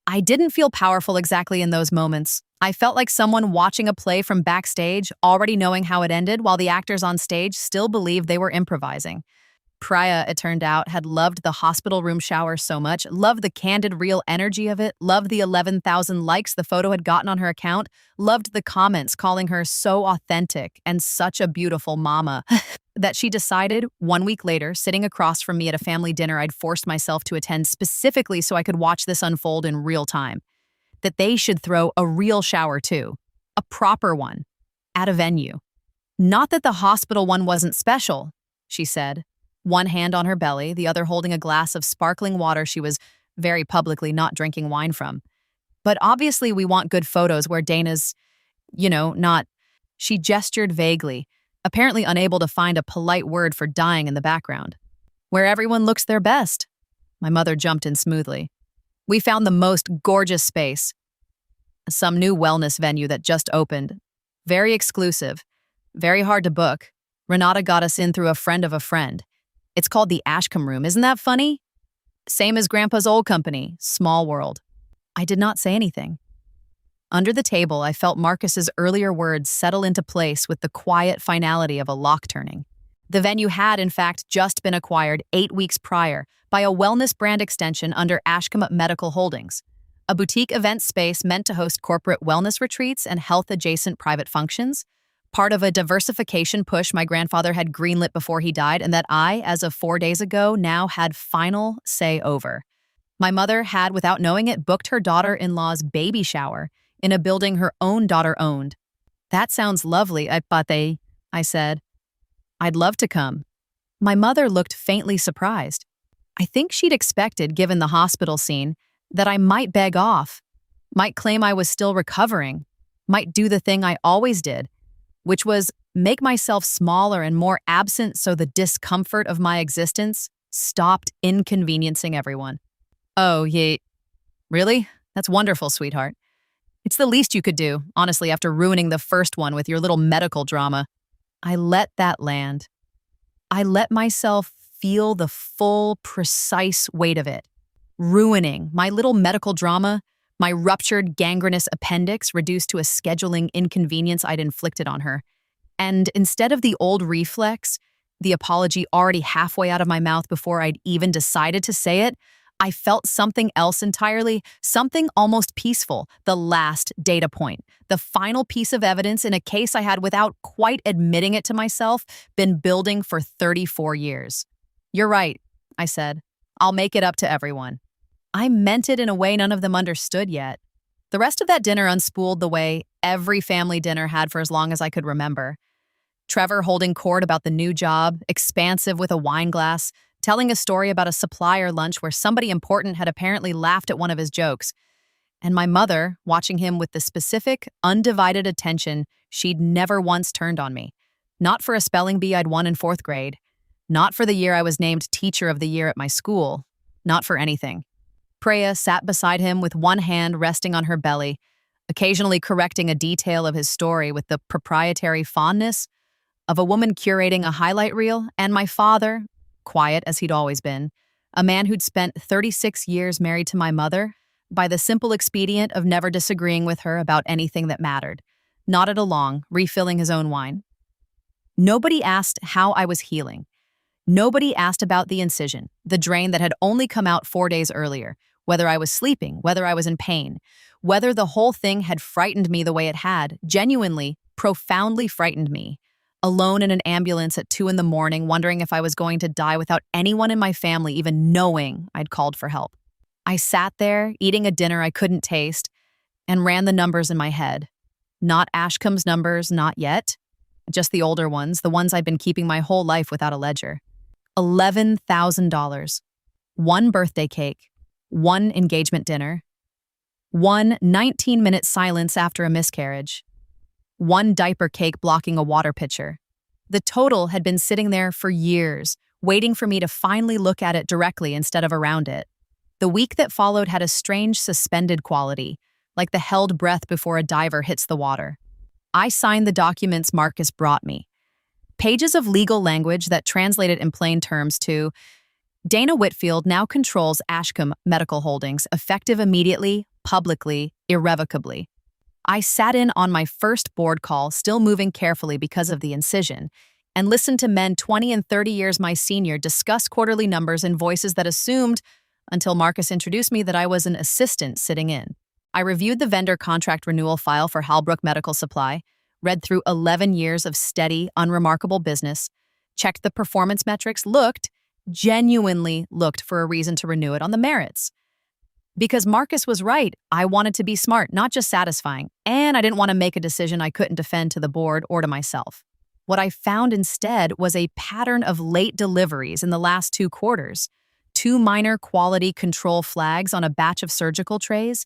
I didn't feel powerful exactly in those moments. I felt like someone watching a play from backstage, already knowing how it ended, while the actors on stage still believed they were improvising. Priya, it turned out, had loved the hospital room shower so much, loved the candid, real energy of it, loved the 11,000 likes the photo had gotten on her account, loved the comments calling her so authentic and such a beautiful mama, that she decided, 1 week later, sitting across from me at a family dinner I'd forced myself to attend specifically so I could watch this unfold in real time, that they should throw a real shower too, a proper one, at a venue. Not that the hospital one wasn't special, she said, one hand on her belly, the other holding a glass of sparkling water she was very publicly not drinking wine from. But obviously we want good photos where Dana's, not. She gestured vaguely, apparently unable to find a polite word for dying in the background. Where everyone looks their best. My mother jumped in smoothly. We found the most gorgeous space. Some new wellness venue that just opened. Very exclusive. Very hard to book. Renata got us in through a friend of a friend. It's called the Ashcombe Room. Isn't that funny? Same as Grandpa's old company. Small world. I did not say anything. Under the table, I felt Marcus's earlier words settle into place with the quiet finality of a lock turning. The venue had, in fact, just been acquired 8 weeks prior by a wellness brand extension under Ashcombe Medical Holdings, a boutique event space meant to host corporate wellness retreats and health-adjacent private functions, part of a diversification push my grandfather had greenlit before he died and that I, as of 4 days ago, now had final say over. My mother had, without knowing it, booked her daughter-in-law's baby shower in a building her own daughter owned. That sounds lovely, Pate, I said. I'd love to come. My mother looked faintly surprised. I think she'd expected, given the hospital scene, that I might beg off, might claim I was still recovering, might do the thing I always did, which was make myself smaller and more absent so the discomfort of my existence stopped inconveniencing everyone. Oh, yeah. Really? That's wonderful, sweetheart. It's the least you could do, honestly, after ruining the first one with your little medical drama. I let that land. I let myself feel the full, precise weight of it. Ruining my little medical drama, my ruptured, gangrenous appendix reduced to a scheduling inconvenience I'd inflicted on her. And instead of the old reflex, the apology already halfway out of my mouth before I'd even decided to say it, I felt something else entirely, something almost peaceful, the last data point, the final piece of evidence in a case I had, without quite admitting it to myself, been building for 34 years. You're right, I said. I'll make it up to everyone. I meant it in a way none of them understood yet. The rest of that dinner unspooled the way every family dinner had for as long as I could remember. Trevor holding court about the new job, expansive with a wine glass, telling a story about a supplier lunch where somebody important had apparently laughed at one of his jokes, and my mother watching him with the specific, undivided attention she'd never once turned on me. Not for a spelling bee I'd won in 4th grade, not for the year I was named Teacher of the Year at my school, not for anything. Priya sat beside him with one hand resting on her belly, occasionally correcting a detail of his story with the proprietary fondness of a woman curating a highlight reel, and my father, quiet as he'd always been, a man who'd spent 36 years married to my mother, by the simple expedient of never disagreeing with her about anything that mattered, nodded along, refilling his own wine. Nobody asked how I was healing. Nobody asked about the incision, the drain that had only come out 4 days earlier, whether I was sleeping, whether I was in pain, whether the whole thing had frightened me the way it had, genuinely, profoundly frightened me. Alone in an ambulance at 2 a.m, wondering if I was going to die without anyone in my family even knowing I'd called for help. I sat there, eating a dinner I couldn't taste, and ran the numbers in my head. Not Ashcombe's numbers, not yet. Just the older ones, the ones I'd been keeping my whole life without a ledger. $11,000. 1 birthday cake. 1 engagement dinner. 1 19-minute silence after a miscarriage. 1 diaper cake blocking a water pitcher. The total had been sitting there for years, waiting for me to finally look at it directly instead of around it. The week that followed had a strange suspended quality, like the held breath before a diver hits the water. I signed the documents Marcus brought me. Pages of legal language that translated in plain terms to, Dana Whitfield now controls Ashcombe Medical Holdings, effective immediately, publicly, irrevocably. I sat in on my first board call, still moving carefully because of the incision, and listened to men 20 and 30 years my senior discuss quarterly numbers in voices that assumed, until Marcus introduced me, that I was an assistant sitting in. I reviewed the vendor contract renewal file for Halbrook Medical Supply, read through 11 years of steady, unremarkable business, checked the performance metrics, genuinely looked for a reason to renew it on the merits. Because Marcus was right, I wanted to be smart, not just satisfying, and I didn't want to make a decision I couldn't defend to the board or to myself. What I found instead was a pattern of late deliveries in the last 2 quarters, 2 minor quality control flags on a batch of surgical trays,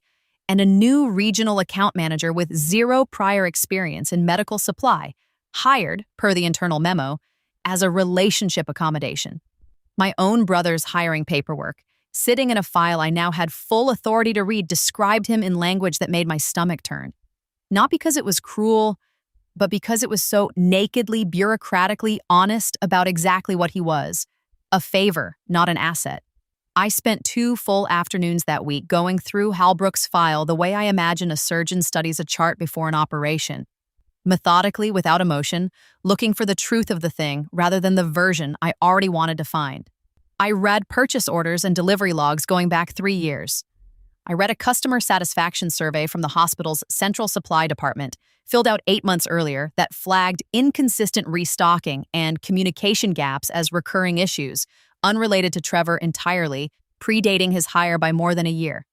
and a new regional account manager with 0 prior experience in medical supply, hired, per the internal memo, as a relationship accommodation. My own brother's hiring paperwork, sitting in a file I now had full authority to read, described him in language that made my stomach turn. Not because it was cruel, but because it was so nakedly, bureaucratically honest about exactly what he was. A favor, not an asset. I spent 2 full afternoons that week going through Halbrook's file the way I imagine a surgeon studies a chart before an operation. Methodically, without emotion, looking for the truth of the thing rather than the version I already wanted to find. I read purchase orders and delivery logs going back 3 years. I read a customer satisfaction survey from the hospital's central supply department, filled out 8 months earlier, that flagged inconsistent restocking and communication gaps as recurring issues, unrelated to Trevor entirely, predating his hire by more than a year.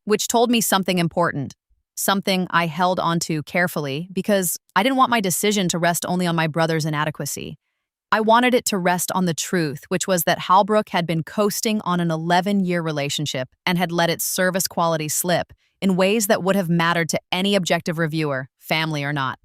Which told me something important, something I held onto carefully because I didn't want my decision to rest only on my brother's inadequacy. I wanted it to rest on the truth, which was that Halbrook had been coasting on an 11-year relationship and had let its service quality slip in ways that would have mattered to any objective reviewer, family or not.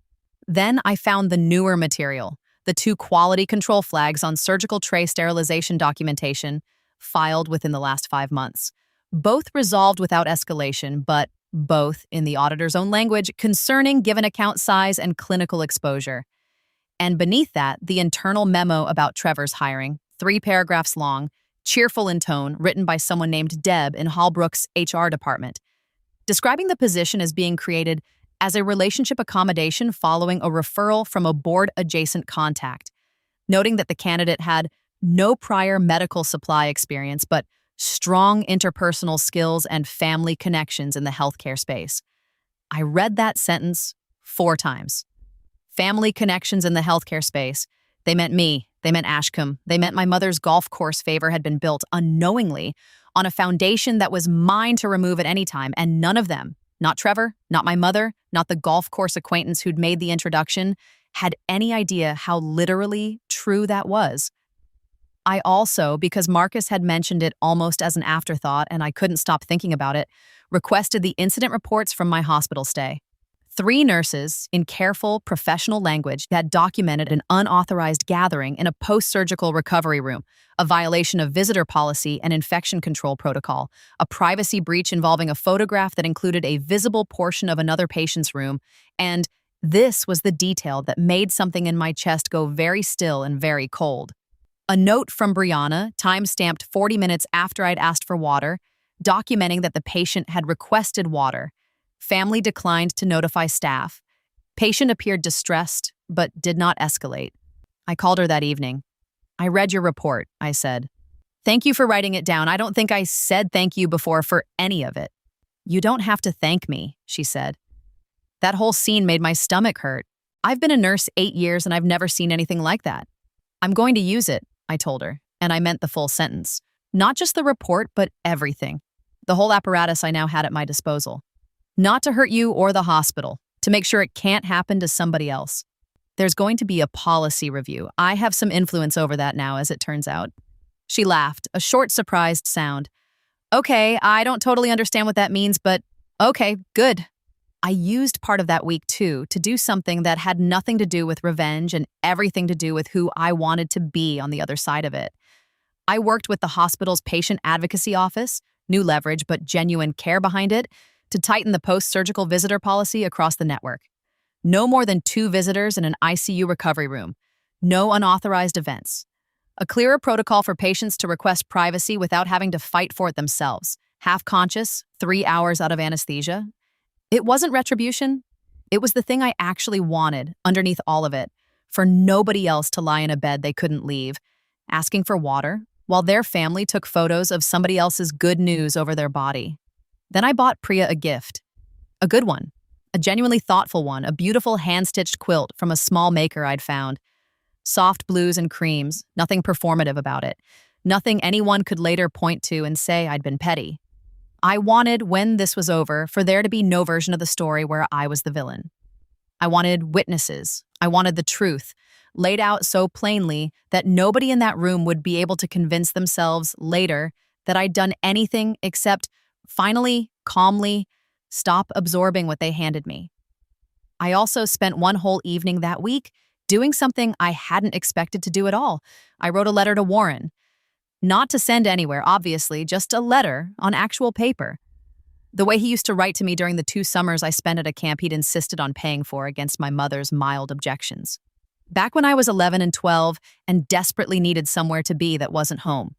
Then I found the newer material, the 2 quality control flags on surgical tray sterilization documentation, filed within the last 5 months. Both resolved without escalation, but both, in the auditor's own language, concerning given account size and clinical exposure. And beneath that, the internal memo about Trevor's hiring, 3 paragraphs long, cheerful in tone, written by someone named Deb in Halbrook's HR department, describing the position as being created as a relationship accommodation following a referral from a board-adjacent contact, noting that the candidate had no prior medical supply experience but strong interpersonal skills and family connections in the healthcare space. I read that sentence 4 times. Family connections in the healthcare space. They meant me. They meant Ashcombe. They meant my mother's golf course favor had been built unknowingly on a foundation that was mine to remove at any time, and none of them, not Trevor, not my mother, not the golf course acquaintance who'd made the introduction, had any idea how literally true that was. I also, because Marcus had mentioned it almost as an afterthought and I couldn't stop thinking about it, requested the incident reports from my hospital stay. 3 nurses, in careful, professional language, had documented an unauthorized gathering in a post-surgical recovery room, a violation of visitor policy and infection control protocol, a privacy breach involving a photograph that included a visible portion of another patient's room, and this was the detail that made something in my chest go very still and very cold. A note from Brianna, time-stamped 40 minutes after I'd asked for water, documenting that the patient had requested water. Family declined to notify staff. Patient appeared distressed, but did not escalate. I called her that evening. "I read your report," I said. "Thank you for writing it down. I don't think I said thank you before for any of it." "You don't have to thank me," she said. That whole scene made my stomach hurt. I've been a nurse 8 years and I've never seen anything like that. "I'm going to use it," I told her, and I meant the full sentence. Not just the report, but everything. The whole apparatus I now had at my disposal. Not to hurt you or the hospital, to make sure it can't happen to somebody else. There's going to be a policy review. I have some influence over that now, as it turns out. She laughed, a short, surprised sound. "Okay, I don't totally understand what that means, but okay, good." I used part of that week, too, to do something that had nothing to do with revenge and everything to do with who I wanted to be on the other side of it. I worked with the hospital's patient advocacy office, new leverage but genuine care behind it, to tighten the post-surgical visitor policy across the network. No more than 2 visitors in an ICU recovery room. No unauthorized events. A clearer protocol for patients to request privacy without having to fight for it themselves. half conscious, 3 hours out of anesthesia. It wasn't retribution. It was the thing I actually wanted underneath all of it, for nobody else to lie in a bed they couldn't leave, asking for water, while their family took photos of somebody else's good news over their body. Then I bought Priya a gift. A good one. A genuinely thoughtful one, a beautiful hand-stitched quilt from a small maker I'd found. Soft blues and creams, nothing performative about it. Nothing anyone could later point to and say I'd been petty. I wanted, when this was over, for there to be no version of the story where I was the villain. I wanted witnesses. I wanted the truth, laid out so plainly that nobody in that room would be able to convince themselves later that I'd done anything except finally, calmly, stop absorbing what they handed me. I also spent one whole evening that week doing something I hadn't expected to do at all. I wrote a letter to Warren. Not to send anywhere, obviously, just a letter on actual paper. The way he used to write to me during the 2 summers I spent at a camp he'd insisted on paying for against my mother's mild objections. Back when I was 11 and 12 and desperately needed somewhere to be that wasn't home.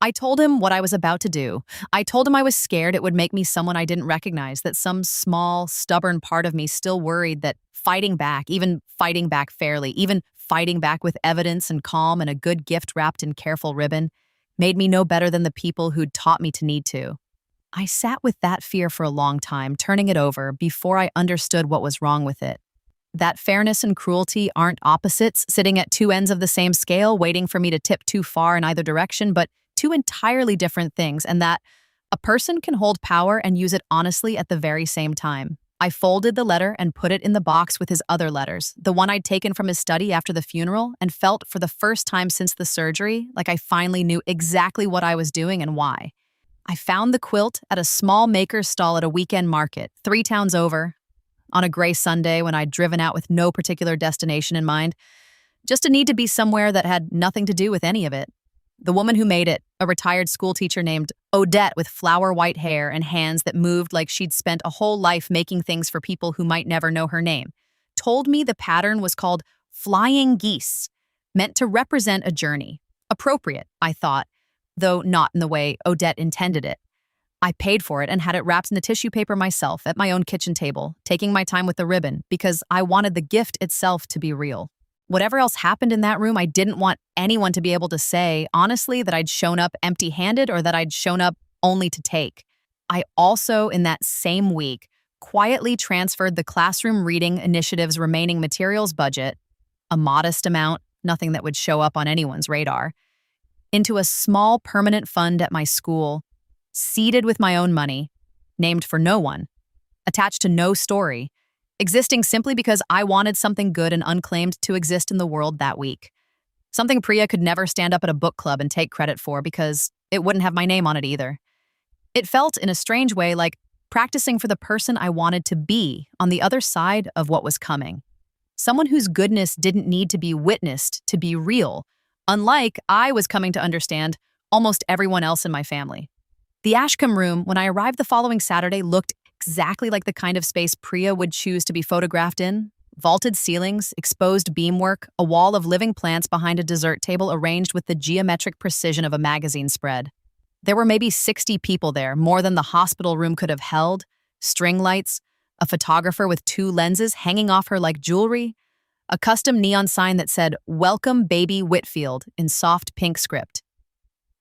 I told him what I was about to do. I told him I was scared it would make me someone I didn't recognize, that some small, stubborn part of me still worried that fighting back, even fighting back fairly, even fighting back with evidence and calm and a good gift wrapped in careful ribbon, made me no better than the people who'd taught me to need to. I sat with that fear for a long time, turning it over before I understood what was wrong with it. That fairness and cruelty aren't opposites, sitting at 2 ends of the same scale, waiting for me to tip too far in either direction, but 2 entirely different things, and that a person can hold power and use it honestly at the very same time. I folded the letter and put it in the box with his other letters, the one I'd taken from his study after the funeral, and felt for the first time since the surgery like I finally knew exactly what I was doing and why. I found the quilt at a small maker's stall at a weekend market, 3 towns over, on a gray Sunday when I'd driven out with no particular destination in mind, just a need to be somewhere that had nothing to do with any of it. The woman who made it, a retired schoolteacher named Odette with flower-white hair and hands that moved like she'd spent a whole life making things for people who might never know her name, told me the pattern was called flying geese, meant to represent a journey. Appropriate, I thought, though not in the way Odette intended it. I paid for it and had it wrapped in the tissue paper myself at my own kitchen table, taking my time with the ribbon because I wanted the gift itself to be real. Whatever else happened in that room, I didn't want anyone to be able to say, honestly, that I'd shown up empty-handed or that I'd shown up only to take. I also, in that same week, quietly transferred the classroom reading initiative's remaining materials budget, a modest amount, nothing that would show up on anyone's radar, into a small permanent fund at my school, seeded with my own money, named for no one, attached to no story, existing simply because I wanted something good and unclaimed to exist in the world that week. Something Priya could never stand up at a book club and take credit for because it wouldn't have my name on it either. It felt, in a strange way, like practicing for the person I wanted to be on the other side of what was coming. Someone whose goodness didn't need to be witnessed to be real, unlike I was coming to understand almost everyone else in my family. The Ashcombe room, when I arrived the following Saturday, looked exactly like the kind of space Priya would choose to be photographed in. Vaulted ceilings, exposed beamwork, a wall of living plants behind a dessert table arranged with the geometric precision of a magazine spread. There were maybe 60 people there, more than the hospital room could have held, string lights, a photographer with 2 lenses hanging off her like jewelry, a custom neon sign that said, "Welcome Baby Whitfield," in soft pink script.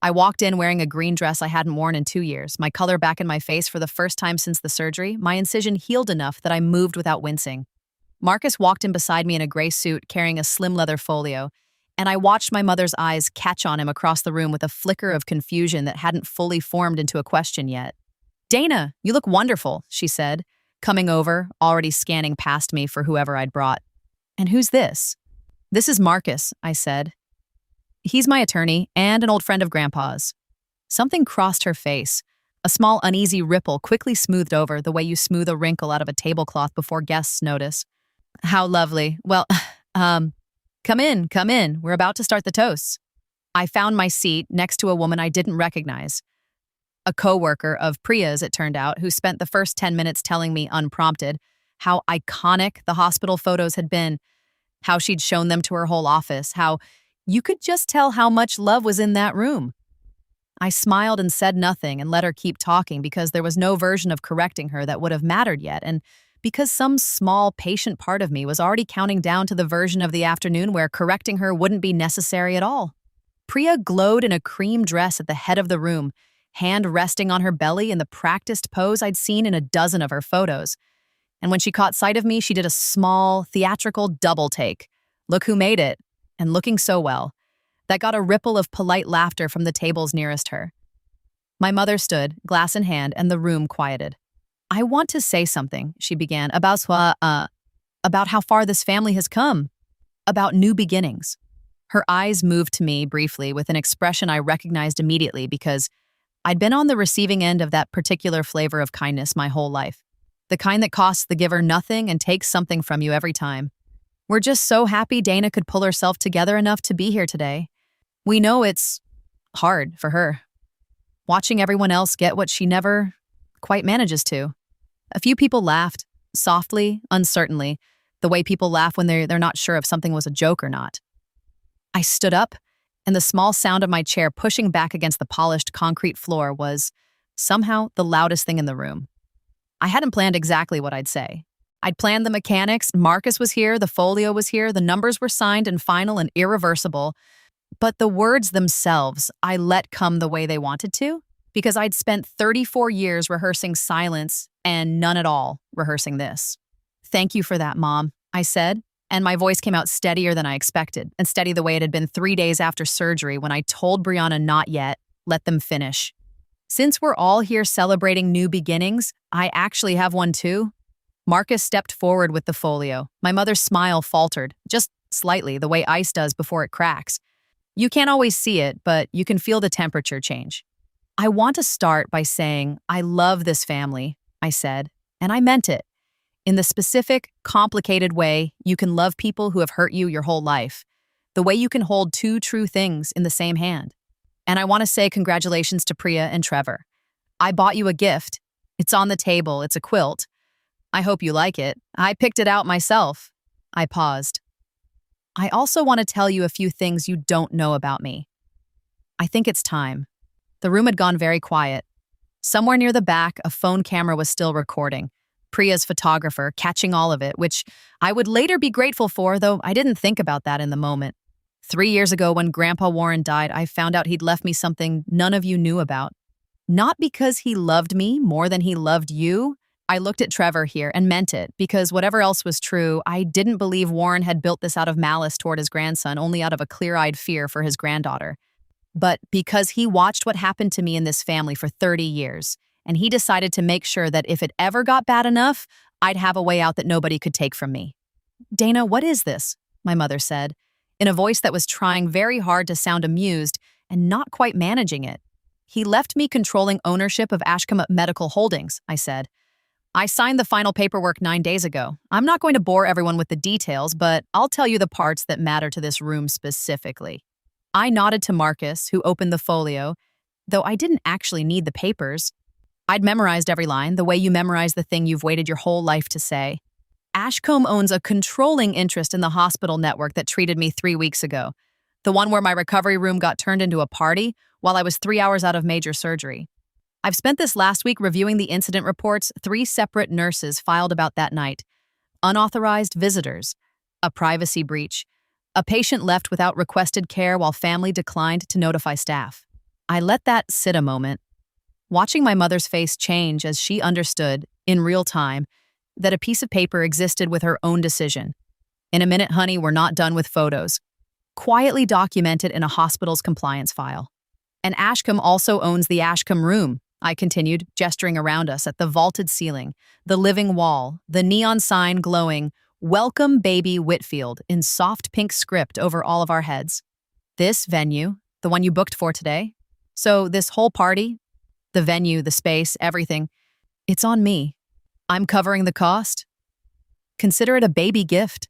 I walked in wearing a green dress I hadn't worn in 2 years, my color back in my face for the first time since the surgery, my incision healed enough that I moved without wincing. Marcus walked in beside me in a gray suit carrying a slim leather folio, and I watched my mother's eyes catch on him across the room with a flicker of confusion that hadn't fully formed into a question yet. "Dana, you look wonderful," she said, coming over, already scanning past me for whoever I'd brought. "And who's this?" "This is Marcus," I said. "He's my attorney and an old friend of Grandpa's." Something crossed her face. A small uneasy ripple quickly smoothed over the way you smooth a wrinkle out of a tablecloth before guests notice. "How lovely. Well, come in, come in. We're about to start the toasts." I found my seat next to a woman I didn't recognize. A coworker of Priya's, it turned out, who spent the first 10 minutes telling me, unprompted, how iconic the hospital photos had been, how she'd shown them to her whole office, how you could just tell how much love was in that room. I smiled and said nothing and let her keep talking because there was no version of correcting her that would have mattered yet, and because some small, patient part of me was already counting down to the version of the afternoon where correcting her wouldn't be necessary at all. Priya glowed in a cream dress at the head of the room, hand resting on her belly in the practiced pose I'd seen in a dozen of her photos. And when she caught sight of me, she did a small, theatrical double take. Look who made it, and looking so well. That got a ripple of polite laughter from the tables nearest her. My mother stood, glass in hand, and the room quieted. I want to say something, she began, about how far this family has come, about new beginnings. Her eyes moved to me briefly with an expression I recognized immediately because I'd been on the receiving end of that particular flavor of kindness my whole life. The kind that costs the giver nothing and takes something from you every time. We're just so happy Dana could pull herself together enough to be here today. We know it's hard for her, watching everyone else get what she never quite manages to. A few people laughed, softly, uncertainly, the way people laugh when they're not sure if something was a joke or not. I stood up, and the small sound of my chair pushing back against the polished concrete floor was, somehow, the loudest thing in the room. I hadn't planned exactly what I'd say. I'd planned the mechanics, Marcus was here, the folio was here, the numbers were signed and final and irreversible, but the words themselves I let come the way they wanted to, because I'd spent 34 years rehearsing silence and none at all rehearsing this. Thank you for that, Mom, I said, and my voice came out steadier than I expected, and steady the way it had been 3 days after surgery when I told Brianna not yet, let them finish. Since we're all here celebrating new beginnings, I actually have one too. Marcus stepped forward with the folio. My mother's smile faltered, just slightly, the way ice does before it cracks. You can't always see it, but you can feel the temperature change. I want to start by saying, I love this family, I said, and I meant it. In the specific, complicated way you can love people who have hurt you your whole life. The way you can hold two true things in the same hand. And I want to say congratulations to Priya and Trevor. I bought you a gift. It's on the table. It's a quilt. I hope you like it. I picked it out myself. I paused. I also want to tell you a few things you don't know about me. I think it's time. The room had gone very quiet. Somewhere near the back, a phone camera was still recording. Priya's photographer, catching all of it, which I would later be grateful for, though I didn't think about that in the moment. 3 years ago, when Grandpa Warren died, I found out he'd left me something none of you knew about. Not because he loved me more than he loved you. I looked at Trevor here and meant it, because whatever else was true, I didn't believe Warren had built this out of malice toward his grandson, only out of a clear-eyed fear for his granddaughter. But because he watched what happened to me in this family for 30 years, and he decided to make sure that if it ever got bad enough, I'd have a way out that nobody could take from me. Dana, what is this? My mother said, in a voice that was trying very hard to sound amused and not quite managing it. He left me controlling ownership of Ashcombe Medical Holdings, I said. I signed the final paperwork 9 days ago. I'm not going to bore everyone with the details, but I'll tell you the parts that matter to this room specifically. I nodded to Marcus, who opened the folio, though I didn't actually need the papers. I'd memorized every line, the way you memorize the thing you've waited your whole life to say. Ashcombe owns a controlling interest in the hospital network that treated me 3 weeks ago, the one where my recovery room got turned into a party while I was 3 hours out of major surgery. I've spent this last week reviewing the incident reports 3 separate nurses filed about that night. Unauthorized visitors, a privacy breach, a patient left without requested care while family declined to notify staff. I let that sit a moment, watching my mother's face change as she understood, in real time, that a piece of paper existed with her own decision. In a minute, honey, we're not done with photos. Quietly documented in a hospital's compliance file. And Ashcombe also owns the Ashcombe room, I continued, gesturing around us at the vaulted ceiling, the living wall, the neon sign glowing, "Welcome Baby Whitfield," in soft pink script over all of our heads. This venue, the one you booked for today. So this whole party, the venue, the space, everything, it's on me. I'm covering the cost. Consider it a baby gift.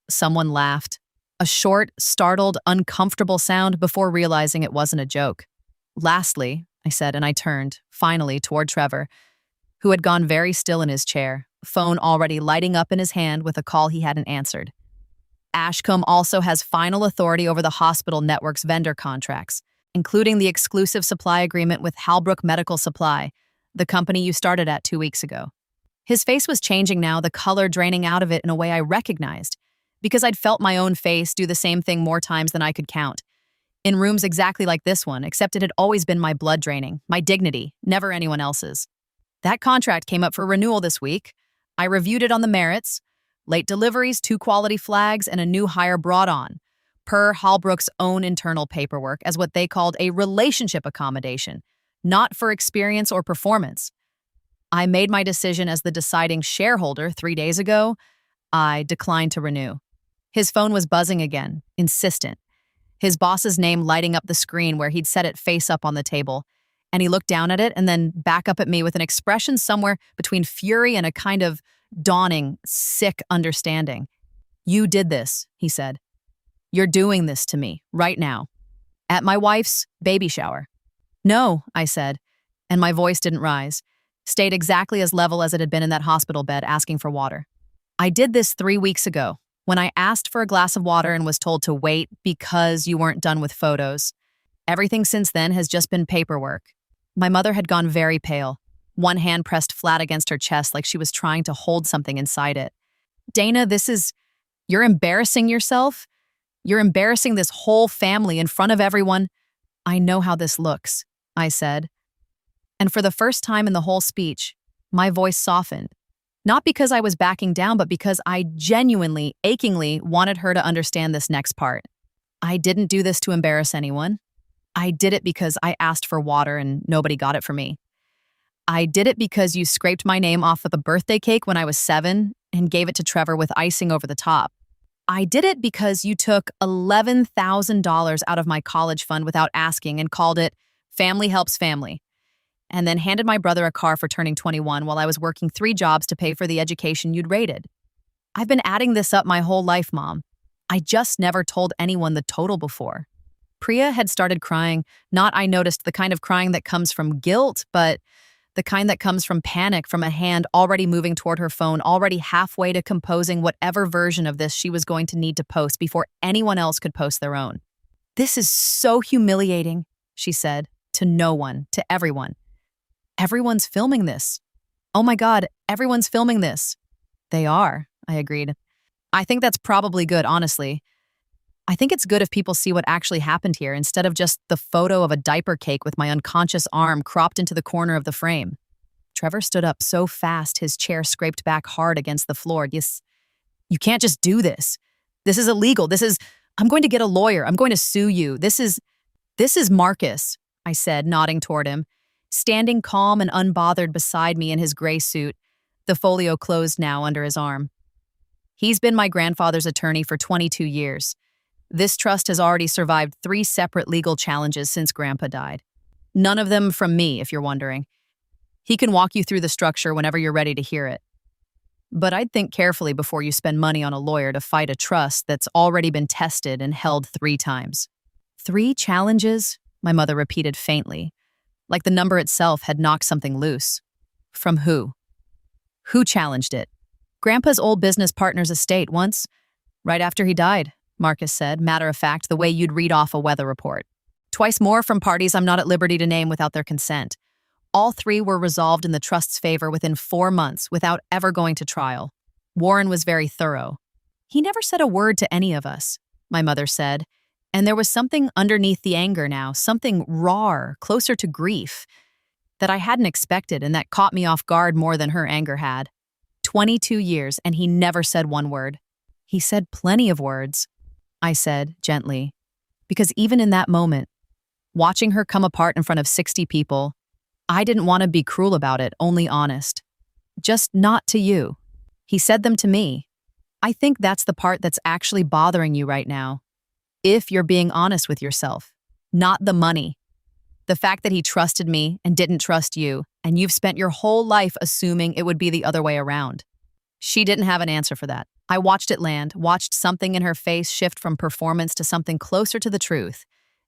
Someone laughed. A short, startled, uncomfortable sound before realizing it wasn't a joke. Lastly, I said, and I turned, finally, toward Trevor, who had gone very still in his chair, phone already lighting up in his hand with a call he hadn't answered. Ashcombe also has final authority over the hospital network's vendor contracts. including the exclusive supply agreement with Halbrook Medical Supply, the company you started at 2 weeks ago. His face was changing now, the color draining out of it in a way I recognized, because I'd felt my own face do the same thing more times than I could count. In rooms exactly like this one, except it had always been my blood draining, my dignity, never anyone else's. That contract came up for renewal this week. I reviewed it on the merits, late deliveries, 2 quality flags, and a new hire brought on, per Halbrook's own internal paperwork, as what they called a relationship accommodation, not for experience or performance. I made my decision as the deciding shareholder 3 days ago. I declined to renew. His phone was buzzing again, insistent. His boss's name lighting up the screen where he'd set it face up on the table. And he looked down at it and then back up at me with an expression somewhere between fury and a kind of dawning, sick understanding. "You did this," he said. "You're doing this to me, right now. At my wife's baby shower." "No," I said, and my voice didn't rise, stayed exactly as level as it had been in that hospital bed asking for water. "I did this 3 weeks ago, when I asked for a glass of water and was told to wait because you weren't done with photos. Everything since then has just been paperwork." My mother had gone very pale, one hand pressed flat against her chest like she was trying to hold something inside it. "Dana, you're embarrassing yourself. You're embarrassing this whole family in front of everyone." "I know how this looks," I said. And for the first time in the whole speech, my voice softened. Not because I was backing down, but because I genuinely, achingly wanted her to understand this next part. I didn't do this to embarrass anyone. I did it because I asked for water and nobody got it for me. I did it because you scraped my name off of a birthday cake when I was 7 and gave it to Trevor with icing over the top. I did it because you took $11,000 out of my college fund without asking and called it Family Helps Family, and then handed my brother a car for turning 21 while I was working 3 jobs to pay for the education you'd rated. I've been adding this up my whole life, Mom. I just never told anyone the total before. Priya had started crying, not, I noticed, the kind of crying that comes from guilt, but the kind that comes from panic, from a hand already moving toward her phone, already halfway to composing whatever version of this she was going to need to post before anyone else could post their own. "This is so humiliating," she said, to no one, to everyone. "Everyone's filming this. Oh my God, everyone's filming this." "They are," I agreed. "I think that's probably good, honestly. I think it's good if people see what actually happened here instead of just the photo of a diaper cake with my unconscious arm cropped into the corner of the frame." Trevor stood up so fast his chair scraped back hard against the floor. "Yes, you can't just do this. This is illegal. I'm going to get a lawyer. I'm going to sue you. This is Marcus," I said, nodding toward him, standing calm and unbothered beside me in his gray suit, the folio closed now under his arm. "He's been my grandfather's attorney for 22 years. This trust has already survived 3 separate legal challenges since Grandpa died. None of them from me, if you're wondering. He can walk you through the structure whenever you're ready to hear it. But I'd think carefully before you spend money on a lawyer to fight a trust that's already been tested and held 3 times. 3 challenges?" my mother repeated faintly, like the number itself had knocked something loose. "From who? Who challenged it?" "Grandpa's old business partner's estate once, right after he died," Marcus said, matter of fact, the way you'd read off a weather report. "Twice more from parties I'm not at liberty to name without their consent. All 3 were resolved in the trust's favor within 4 months without ever going to trial. Warren was very thorough. He never said a word to any of us," my mother said, and there was something underneath the anger now, something raw, closer to grief, that I hadn't expected and that caught me off guard more than her anger had. 22 years, and he never said one word. "He said plenty of words," I said gently, because even in that moment, watching her come apart in front of 60 people, I didn't want to be cruel about it, only honest. "Just not to you. He said them to me. I think that's the part that's actually bothering you right now. If you're being honest with yourself, not the money. The fact that he trusted me and didn't trust you, and you've spent your whole life assuming it would be the other way around." She didn't have an answer for that. I watched it land, watched something in her face shift from performance to something closer to the truth,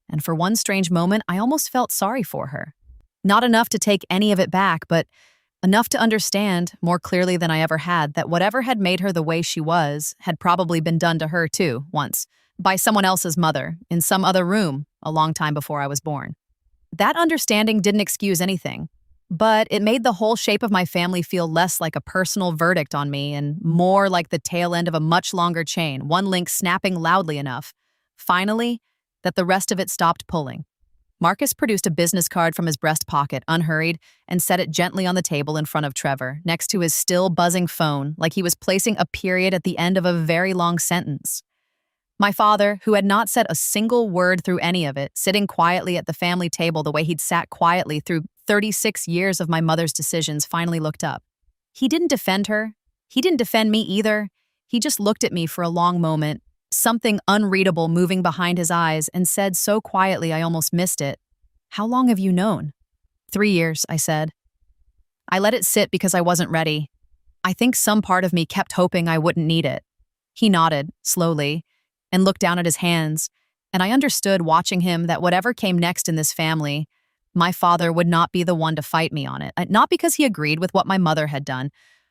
and for one strange moment, I almost felt sorry for her. Not enough to take any of it back, but enough to understand, more clearly than I ever had, that whatever had made her the way she was had probably been done to her too, once, by someone else's mother, in some other room, a long time before I was born. That understanding didn't excuse anything, but it made the whole shape of my family feel less like a personal verdict on me and more like the tail end of a much longer chain, one link snapping loudly enough, finally, that the rest of it stopped pulling. Marcus produced a business card from his breast pocket, unhurried, and set it gently on the table in front of Trevor, next to his still buzzing phone, like he was placing a period at the end of a very long sentence. My father, who had not said a single word through any of it, sitting quietly at the family table the way he'd sat quietly through 36 years of my mother's decisions, finally looked up. He didn't defend her. He didn't defend me either. He just looked at me for a long moment, something unreadable moving behind his eyes, and said so quietly I almost missed it, "How long have you known?" 3 years, I said. I let it sit because I wasn't ready. I think some part of me kept hoping I wouldn't need it. He nodded, slowly, and looked down at his hands, and I understood watching him that whatever came next in this family, my father would not be the one to fight me on it. Not because he agreed with what my mother had done,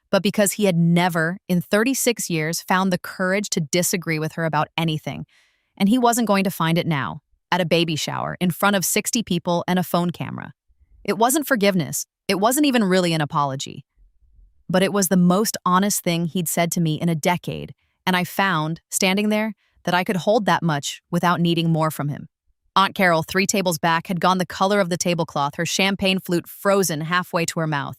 but because he had never, in 36 years, found the courage to disagree with her about anything. And he wasn't going to find it now, at a baby shower, in front of 60 people and a phone camera. It wasn't forgiveness. It wasn't even really an apology. But it was the most honest thing he'd said to me in a decade, and I found, standing there, that I could hold that much without needing more from him. Aunt Carol, 3 tables back, had gone the color of the tablecloth, her champagne flute frozen halfway to her mouth.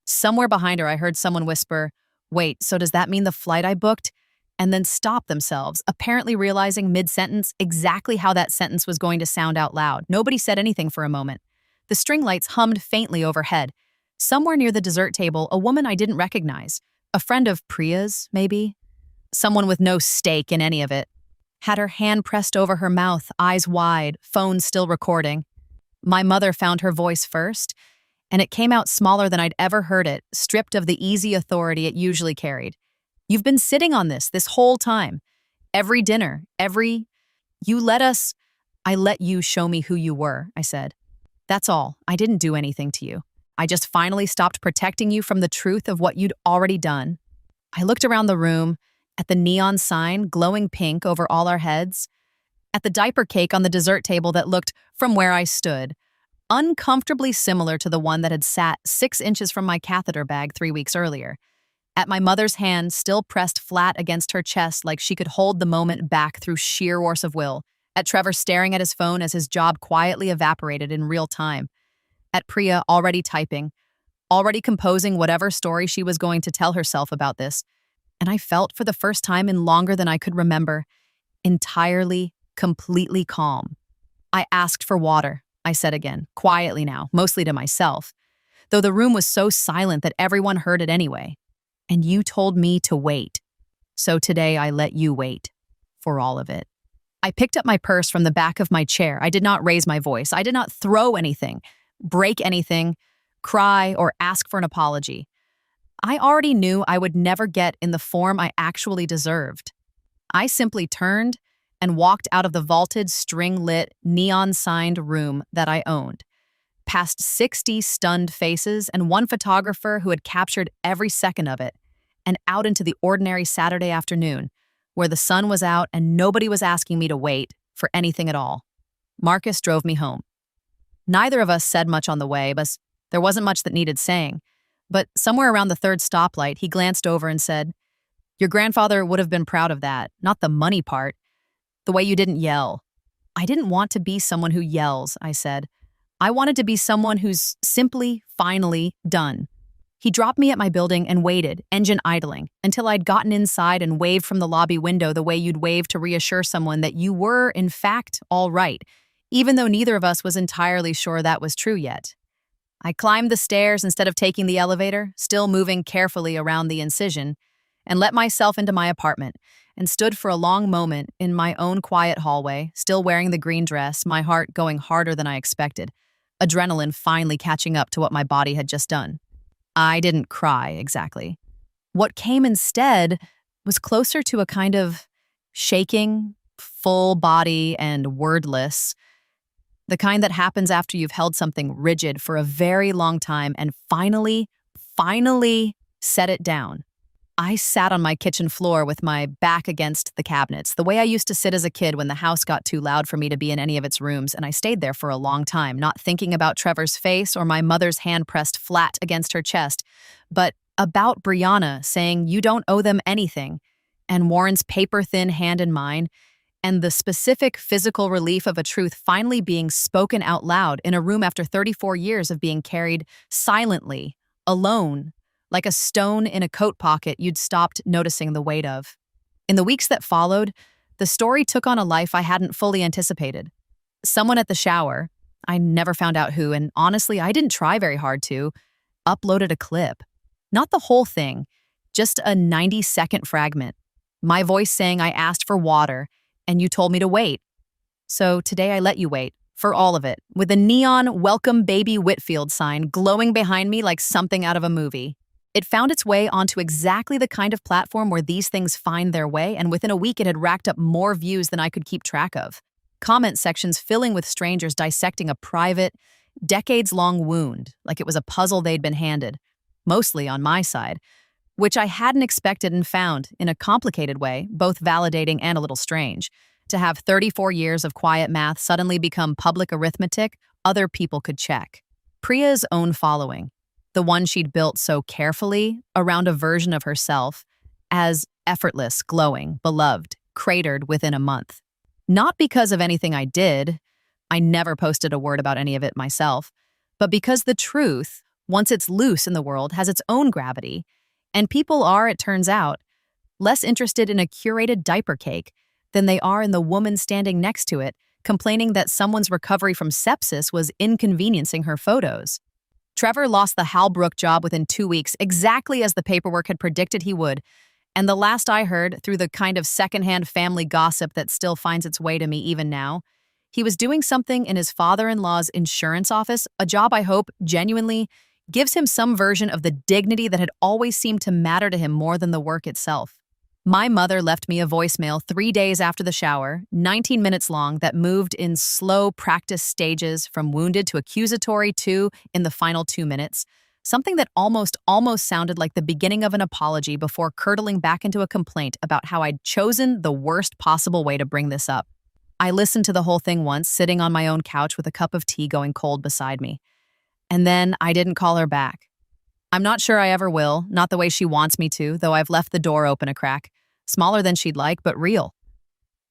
Somewhere behind her, I heard someone whisper, "Wait, so does that mean the flight I booked?" And then stop themselves, apparently realizing mid-sentence exactly how that sentence was going to sound out loud. Nobody said anything for a moment. The string lights hummed faintly overhead. Somewhere near the dessert table, a woman I didn't recognize, a friend of Priya's, maybe? Someone with no stake in any of it, had her hand pressed over her mouth, eyes wide, phone still recording. My mother found her voice first, and it came out smaller than I'd ever heard it, stripped of the easy authority it usually carried. "You've been sitting on this whole time. Every dinner, I let you show me who you were," I said. "That's all. I didn't do anything to you. I just finally stopped protecting you from the truth of what you'd already done." I looked around the room, at the neon sign glowing pink over all our heads, at the diaper cake on the dessert table that looked, from where I stood, uncomfortably similar to the one that had sat 6 inches from my catheter bag 3 weeks earlier, at my mother's hand still pressed flat against her chest like she could hold the moment back through sheer force of will, at Trevor staring at his phone as his job quietly evaporated in real time, at Priya already typing, already composing whatever story she was going to tell herself about this, and I felt for the first time in longer than I could remember, entirely, completely calm. "I asked for water," I said again, quietly now, mostly to myself, though the room was so silent that everyone heard it anyway. "And you told me to wait. So today I let you wait. For all of it." I picked up my purse from the back of my chair. I did not raise my voice. I did not throw anything, break anything, cry, or ask for an apology. I already knew I would never get in the form I actually deserved. I simply turned and walked out of the vaulted, string-lit, neon-signed room that I owned, past 60 stunned faces and one photographer who had captured every second of it, and out into the ordinary Saturday afternoon, where the sun was out and nobody was asking me to wait for anything at all. Marcus drove me home. Neither of us said much on the way, but there wasn't much that needed saying. But somewhere around the 3rd stoplight, he glanced over and said, "Your grandfather would have been proud of that, not the money part. The way you didn't yell." "I didn't want to be someone who yells," I said. "I wanted to be someone who's simply, finally done." He dropped me at my building and waited, engine idling, until I'd gotten inside and waved from the lobby window the way you'd wave to reassure someone that you were, in fact, all right, even though neither of us was entirely sure that was true yet. I climbed the stairs instead of taking the elevator, still moving carefully around the incision, and let myself into my apartment, and stood for a long moment in my own quiet hallway, still wearing the green dress, my heart going harder than I expected, adrenaline finally catching up to what my body had just done. I didn't cry, exactly. What came instead was closer to a kind of shaking, full body and wordless, the kind that happens after you've held something rigid for a very long time and finally set it down. I sat on my kitchen floor with my back against the cabinets, the way I used to sit as a kid when the house got too loud for me to be in any of its rooms, and I stayed there for a long time, not thinking about Trevor's face or my mother's hand pressed flat against her chest, but about Brianna saying, "You don't owe them anything," and Warren's paper-thin hand in mine, and the specific physical relief of a truth finally being spoken out loud in a room after 34 years of being carried silently, alone, like a stone in a coat pocket you'd stopped noticing the weight of. In the weeks that followed, the story took on a life I hadn't fully anticipated. Someone at the shower, I never found out who, and honestly, I didn't try very hard to, uploaded a clip. Not the whole thing, just a 90-second fragment. My voice saying I asked for water, and you told me to wait. So today I let you wait, for all of it, with a neon "Welcome Baby Whitfield" sign glowing behind me like something out of a movie. It found its way onto exactly the kind of platform where these things find their way, and within a week it had racked up more views than I could keep track of. Comment sections filling with strangers dissecting a private, decades-long wound, like it was a puzzle they'd been handed, mostly on my side, which I hadn't expected and found, in a complicated way, both validating and a little strange. To have 34 years of quiet math suddenly become public arithmetic other people could check. Priya's own following, the one she'd built so carefully around a version of herself, as effortless, glowing, beloved, cratered within a month. Not because of anything I did, I never posted a word about any of it myself, but because the truth, once it's loose in the world, has its own gravity, and people are, it turns out, less interested in a curated diaper cake than they are in the woman standing next to it, complaining that someone's recovery from sepsis was inconveniencing her photos. Trevor lost the Halbrook job within 2 weeks, exactly as the paperwork had predicted he would, and the last I heard, through the kind of secondhand family gossip that still finds its way to me even now, he was doing something in his father-in-law's insurance office, a job I hope, genuinely, gives him some version of the dignity that had always seemed to matter to him more than the work itself. My mother left me a voicemail 3 days after the shower, 19 minutes long, that moved in slow practice stages from wounded to accusatory to, in the final 2 minutes, something that almost sounded like the beginning of an apology before curdling back into a complaint about how I'd chosen the worst possible way to bring this up. I listened to the whole thing once, sitting on my own couch with a cup of tea going cold beside me. And then I didn't call her back. I'm not sure I ever will, not the way she wants me to, though I've left the door open a crack. Smaller than she'd like, but real.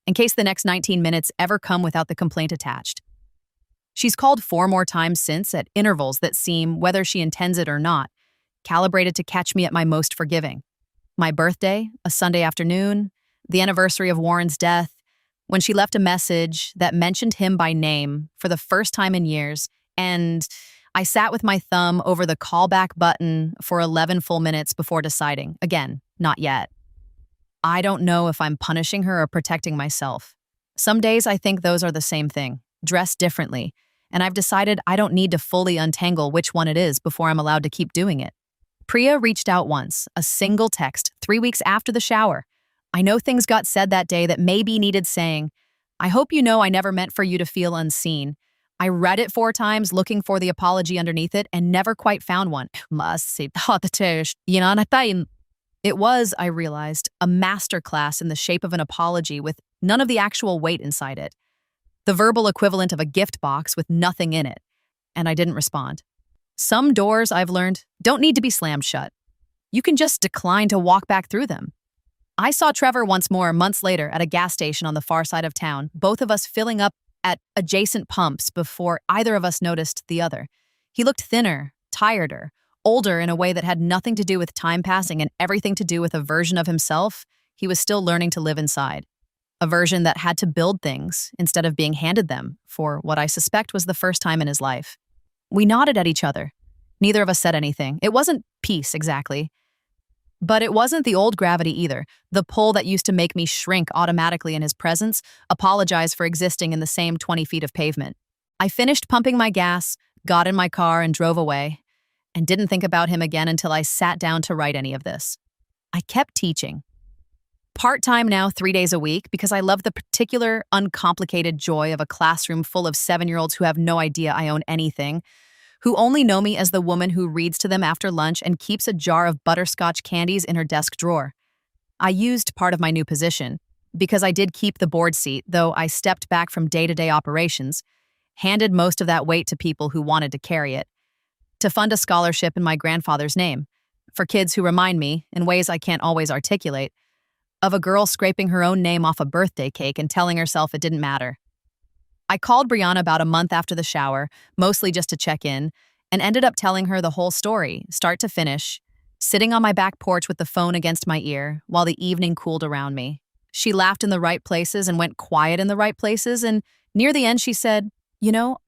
In case the next 19 minutes ever come without the complaint attached. She's called 4 more times since, at intervals that seem, whether she intends it or not, calibrated to catch me at my most forgiving. My birthday, a Sunday afternoon, the anniversary of Warren's death, when she left a message that mentioned him by name for the first time in years, and I sat with my thumb over the callback button for 11 full minutes before deciding. Again, not yet. I don't know if I'm punishing her or protecting myself. Some days I think those are the same thing, dressed differently, and I've decided I don't need to fully untangle which one it is before I'm allowed to keep doing it. Priya reached out once, a single text, 3 weeks after the shower. I know things got said that day that maybe needed saying. I hope you know I never meant for you to feel unseen. I read it 4 times looking for the apology underneath it and never quite found one. It was, I realized, a masterclass in the shape of an apology with none of the actual weight inside it. The verbal equivalent of a gift box with nothing in it. And I didn't respond. Some doors, I've learned, don't need to be slammed shut. You can just decline to walk back through them. I saw Trevor once more months later at a gas station on the far side of town, both of us filling up at adjacent pumps before either of us noticed the other. He looked thinner, tireder, older in a way that had nothing to do with time passing and everything to do with a version of himself he was still learning to live inside. A version that had to build things instead of being handed them for what I suspect was the first time in his life. We nodded at each other. Neither of us said anything. It wasn't peace, exactly. But it wasn't the old gravity either, the pull that used to make me shrink automatically in his presence, apologize for existing in the same 20 feet of pavement. I finished pumping my gas, got in my car, and drove away, and didn't think about him again until I sat down to write any of this. I kept teaching. Part-time now, 3 days a week, because I love the particular, uncomplicated joy of a classroom full of 7-year-olds who have no idea I own anything, who only know me as the woman who reads to them after lunch and keeps a jar of butterscotch candies in her desk drawer. I used part of my new position, because I did keep the board seat, though I stepped back from day-to-day operations, handed most of that weight to people who wanted to carry it, to fund a scholarship in my grandfather's name, for kids who remind me, in ways I can't always articulate, of a girl scraping her own name off a birthday cake and telling herself it didn't matter. I called Brianna about a month after the shower, mostly just to check in, and ended up telling her the whole story, start to finish, sitting on my back porch with the phone against my ear while the evening cooled around me. She laughed in the right places and went quiet in the right places, and near the end she said,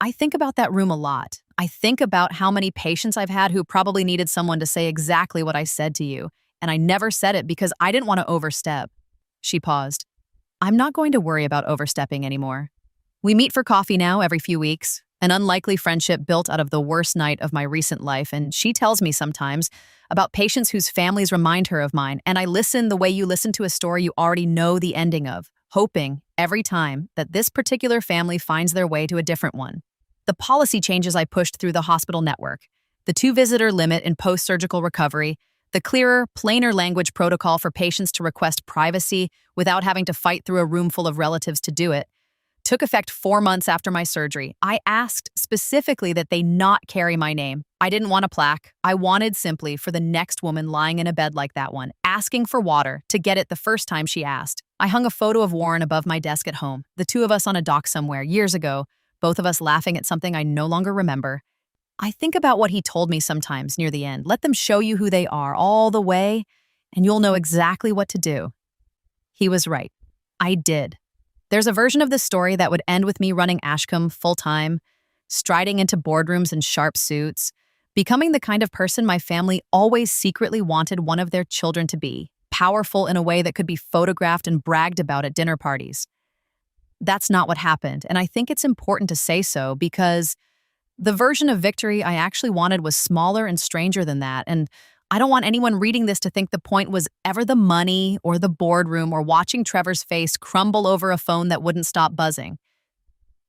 I think about that room a lot. I think about how many patients I've had who probably needed someone to say exactly what I said to you, and I never said it because I didn't want to overstep. She paused. I'm not going to worry about overstepping anymore. We meet for coffee now every few weeks, an unlikely friendship built out of the worst night of my recent life, and she tells me sometimes about patients whose families remind her of mine, and I listen the way you listen to a story you already know the ending of, hoping every time that this particular family finds their way to a different one. The policy changes I pushed through the hospital network, the 2-visitor limit in post-surgical recovery, the clearer, plainer language protocol for patients to request privacy without having to fight through a room full of relatives to do it, took effect 4 months after my surgery. I asked specifically that they not carry my name. I didn't want a plaque. I wanted simply for the next woman lying in a bed like that one, asking for water, to get it the first time she asked. I hung a photo of Warren above my desk at home, the two of us on a dock somewhere years ago, both of us laughing at something I no longer remember. I think about what he told me sometimes near the end. Let them show you who they are all the way, and you'll know exactly what to do. He was right. I did. There's a version of this story that would end with me running Ashcombe full-time, striding into boardrooms in sharp suits, becoming the kind of person my family always secretly wanted one of their children to be, powerful in a way that could be photographed and bragged about at dinner parties. That's not what happened, and I think it's important to say so because the version of victory I actually wanted was smaller and stranger than that, and I don't want anyone reading this to think the point was ever the money or the boardroom or watching Trevor's face crumble over a phone that wouldn't stop buzzing.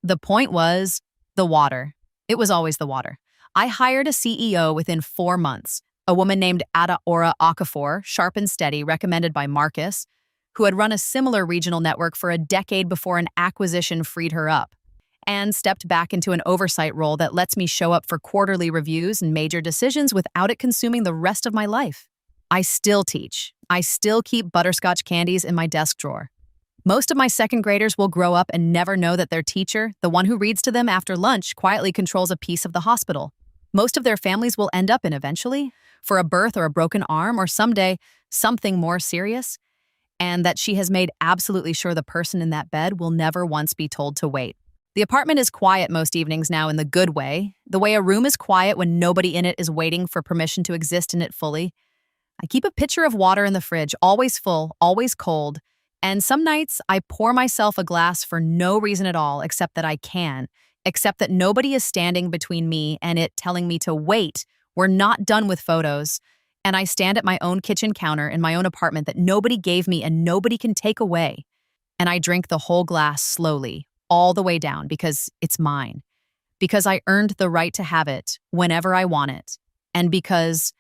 The point was the water. It was always the water. I hired a CEO within 4 months, a woman named Ada Ora Okafor, sharp and steady, recommended by Marcus, who had run a similar regional network for a decade before an acquisition freed her up, and stepped back into an oversight role that lets me show up for quarterly reviews and major decisions without it consuming the rest of my life. I still teach. I still keep butterscotch candies in my desk drawer. Most of my second graders will grow up and never know that their teacher, the one who reads to them after lunch, quietly controls a piece of the hospital. Most of their families will end up in eventually, for a birth or a broken arm or someday something more serious, and that she has made absolutely sure the person in that bed will never once be told to wait. The apartment is quiet most evenings now in the good way, the way a room is quiet when nobody in it is waiting for permission to exist in it fully. I keep a pitcher of water in the fridge, always full, always cold, and some nights I pour myself a glass for no reason at all except that I can, except that nobody is standing between me and it telling me to wait, we're not done with photos, and I stand at my own kitchen counter in my own apartment that nobody gave me and nobody can take away, and I drink the whole glass slowly, all the way down because it's mine, because I earned the right to have it whenever I want it, and because,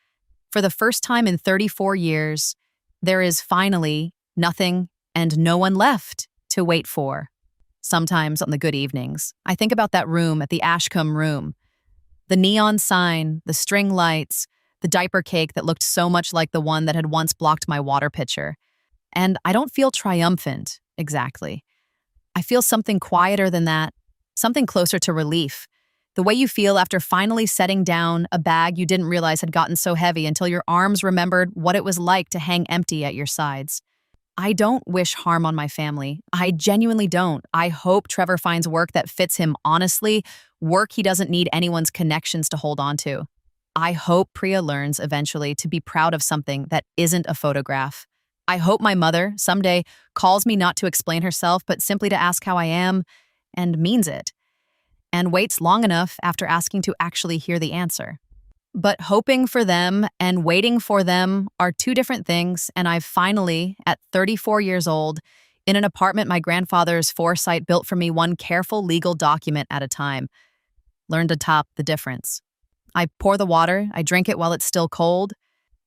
for the first time in 34 years, there is finally nothing and no one left to wait for. Sometimes on the good evenings, I think about that room at the Ashcombe room, the neon sign, the string lights, the diaper cake that looked so much like the one that had once blocked my water pitcher. And I don't feel triumphant, exactly. I feel something quieter than that, something closer to relief. The way you feel after finally setting down a bag you didn't realize had gotten so heavy until your arms remembered what it was like to hang empty at your sides. I don't wish harm on my family. I genuinely don't. I hope Trevor finds work that fits him honestly, work he doesn't need anyone's connections to hold on to. I hope Priya learns eventually to be proud of something that isn't a photograph. I hope my mother someday calls me not to explain herself, but simply to ask how I am, and means it, and waits long enough after asking to actually hear the answer. But hoping for them and waiting for them are two different things, and I've finally, at 34 years old, in an apartment my grandfather's foresight built for me one careful legal document at a time, learned to top the difference. I pour the water, I drink it while it's still cold,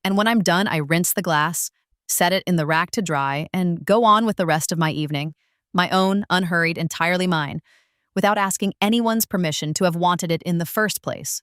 and when I'm done, I rinse the glass, set it in the rack to dry, and go on with the rest of my evening, my own, unhurried, entirely mine, without asking anyone's permission to have wanted it in the first place.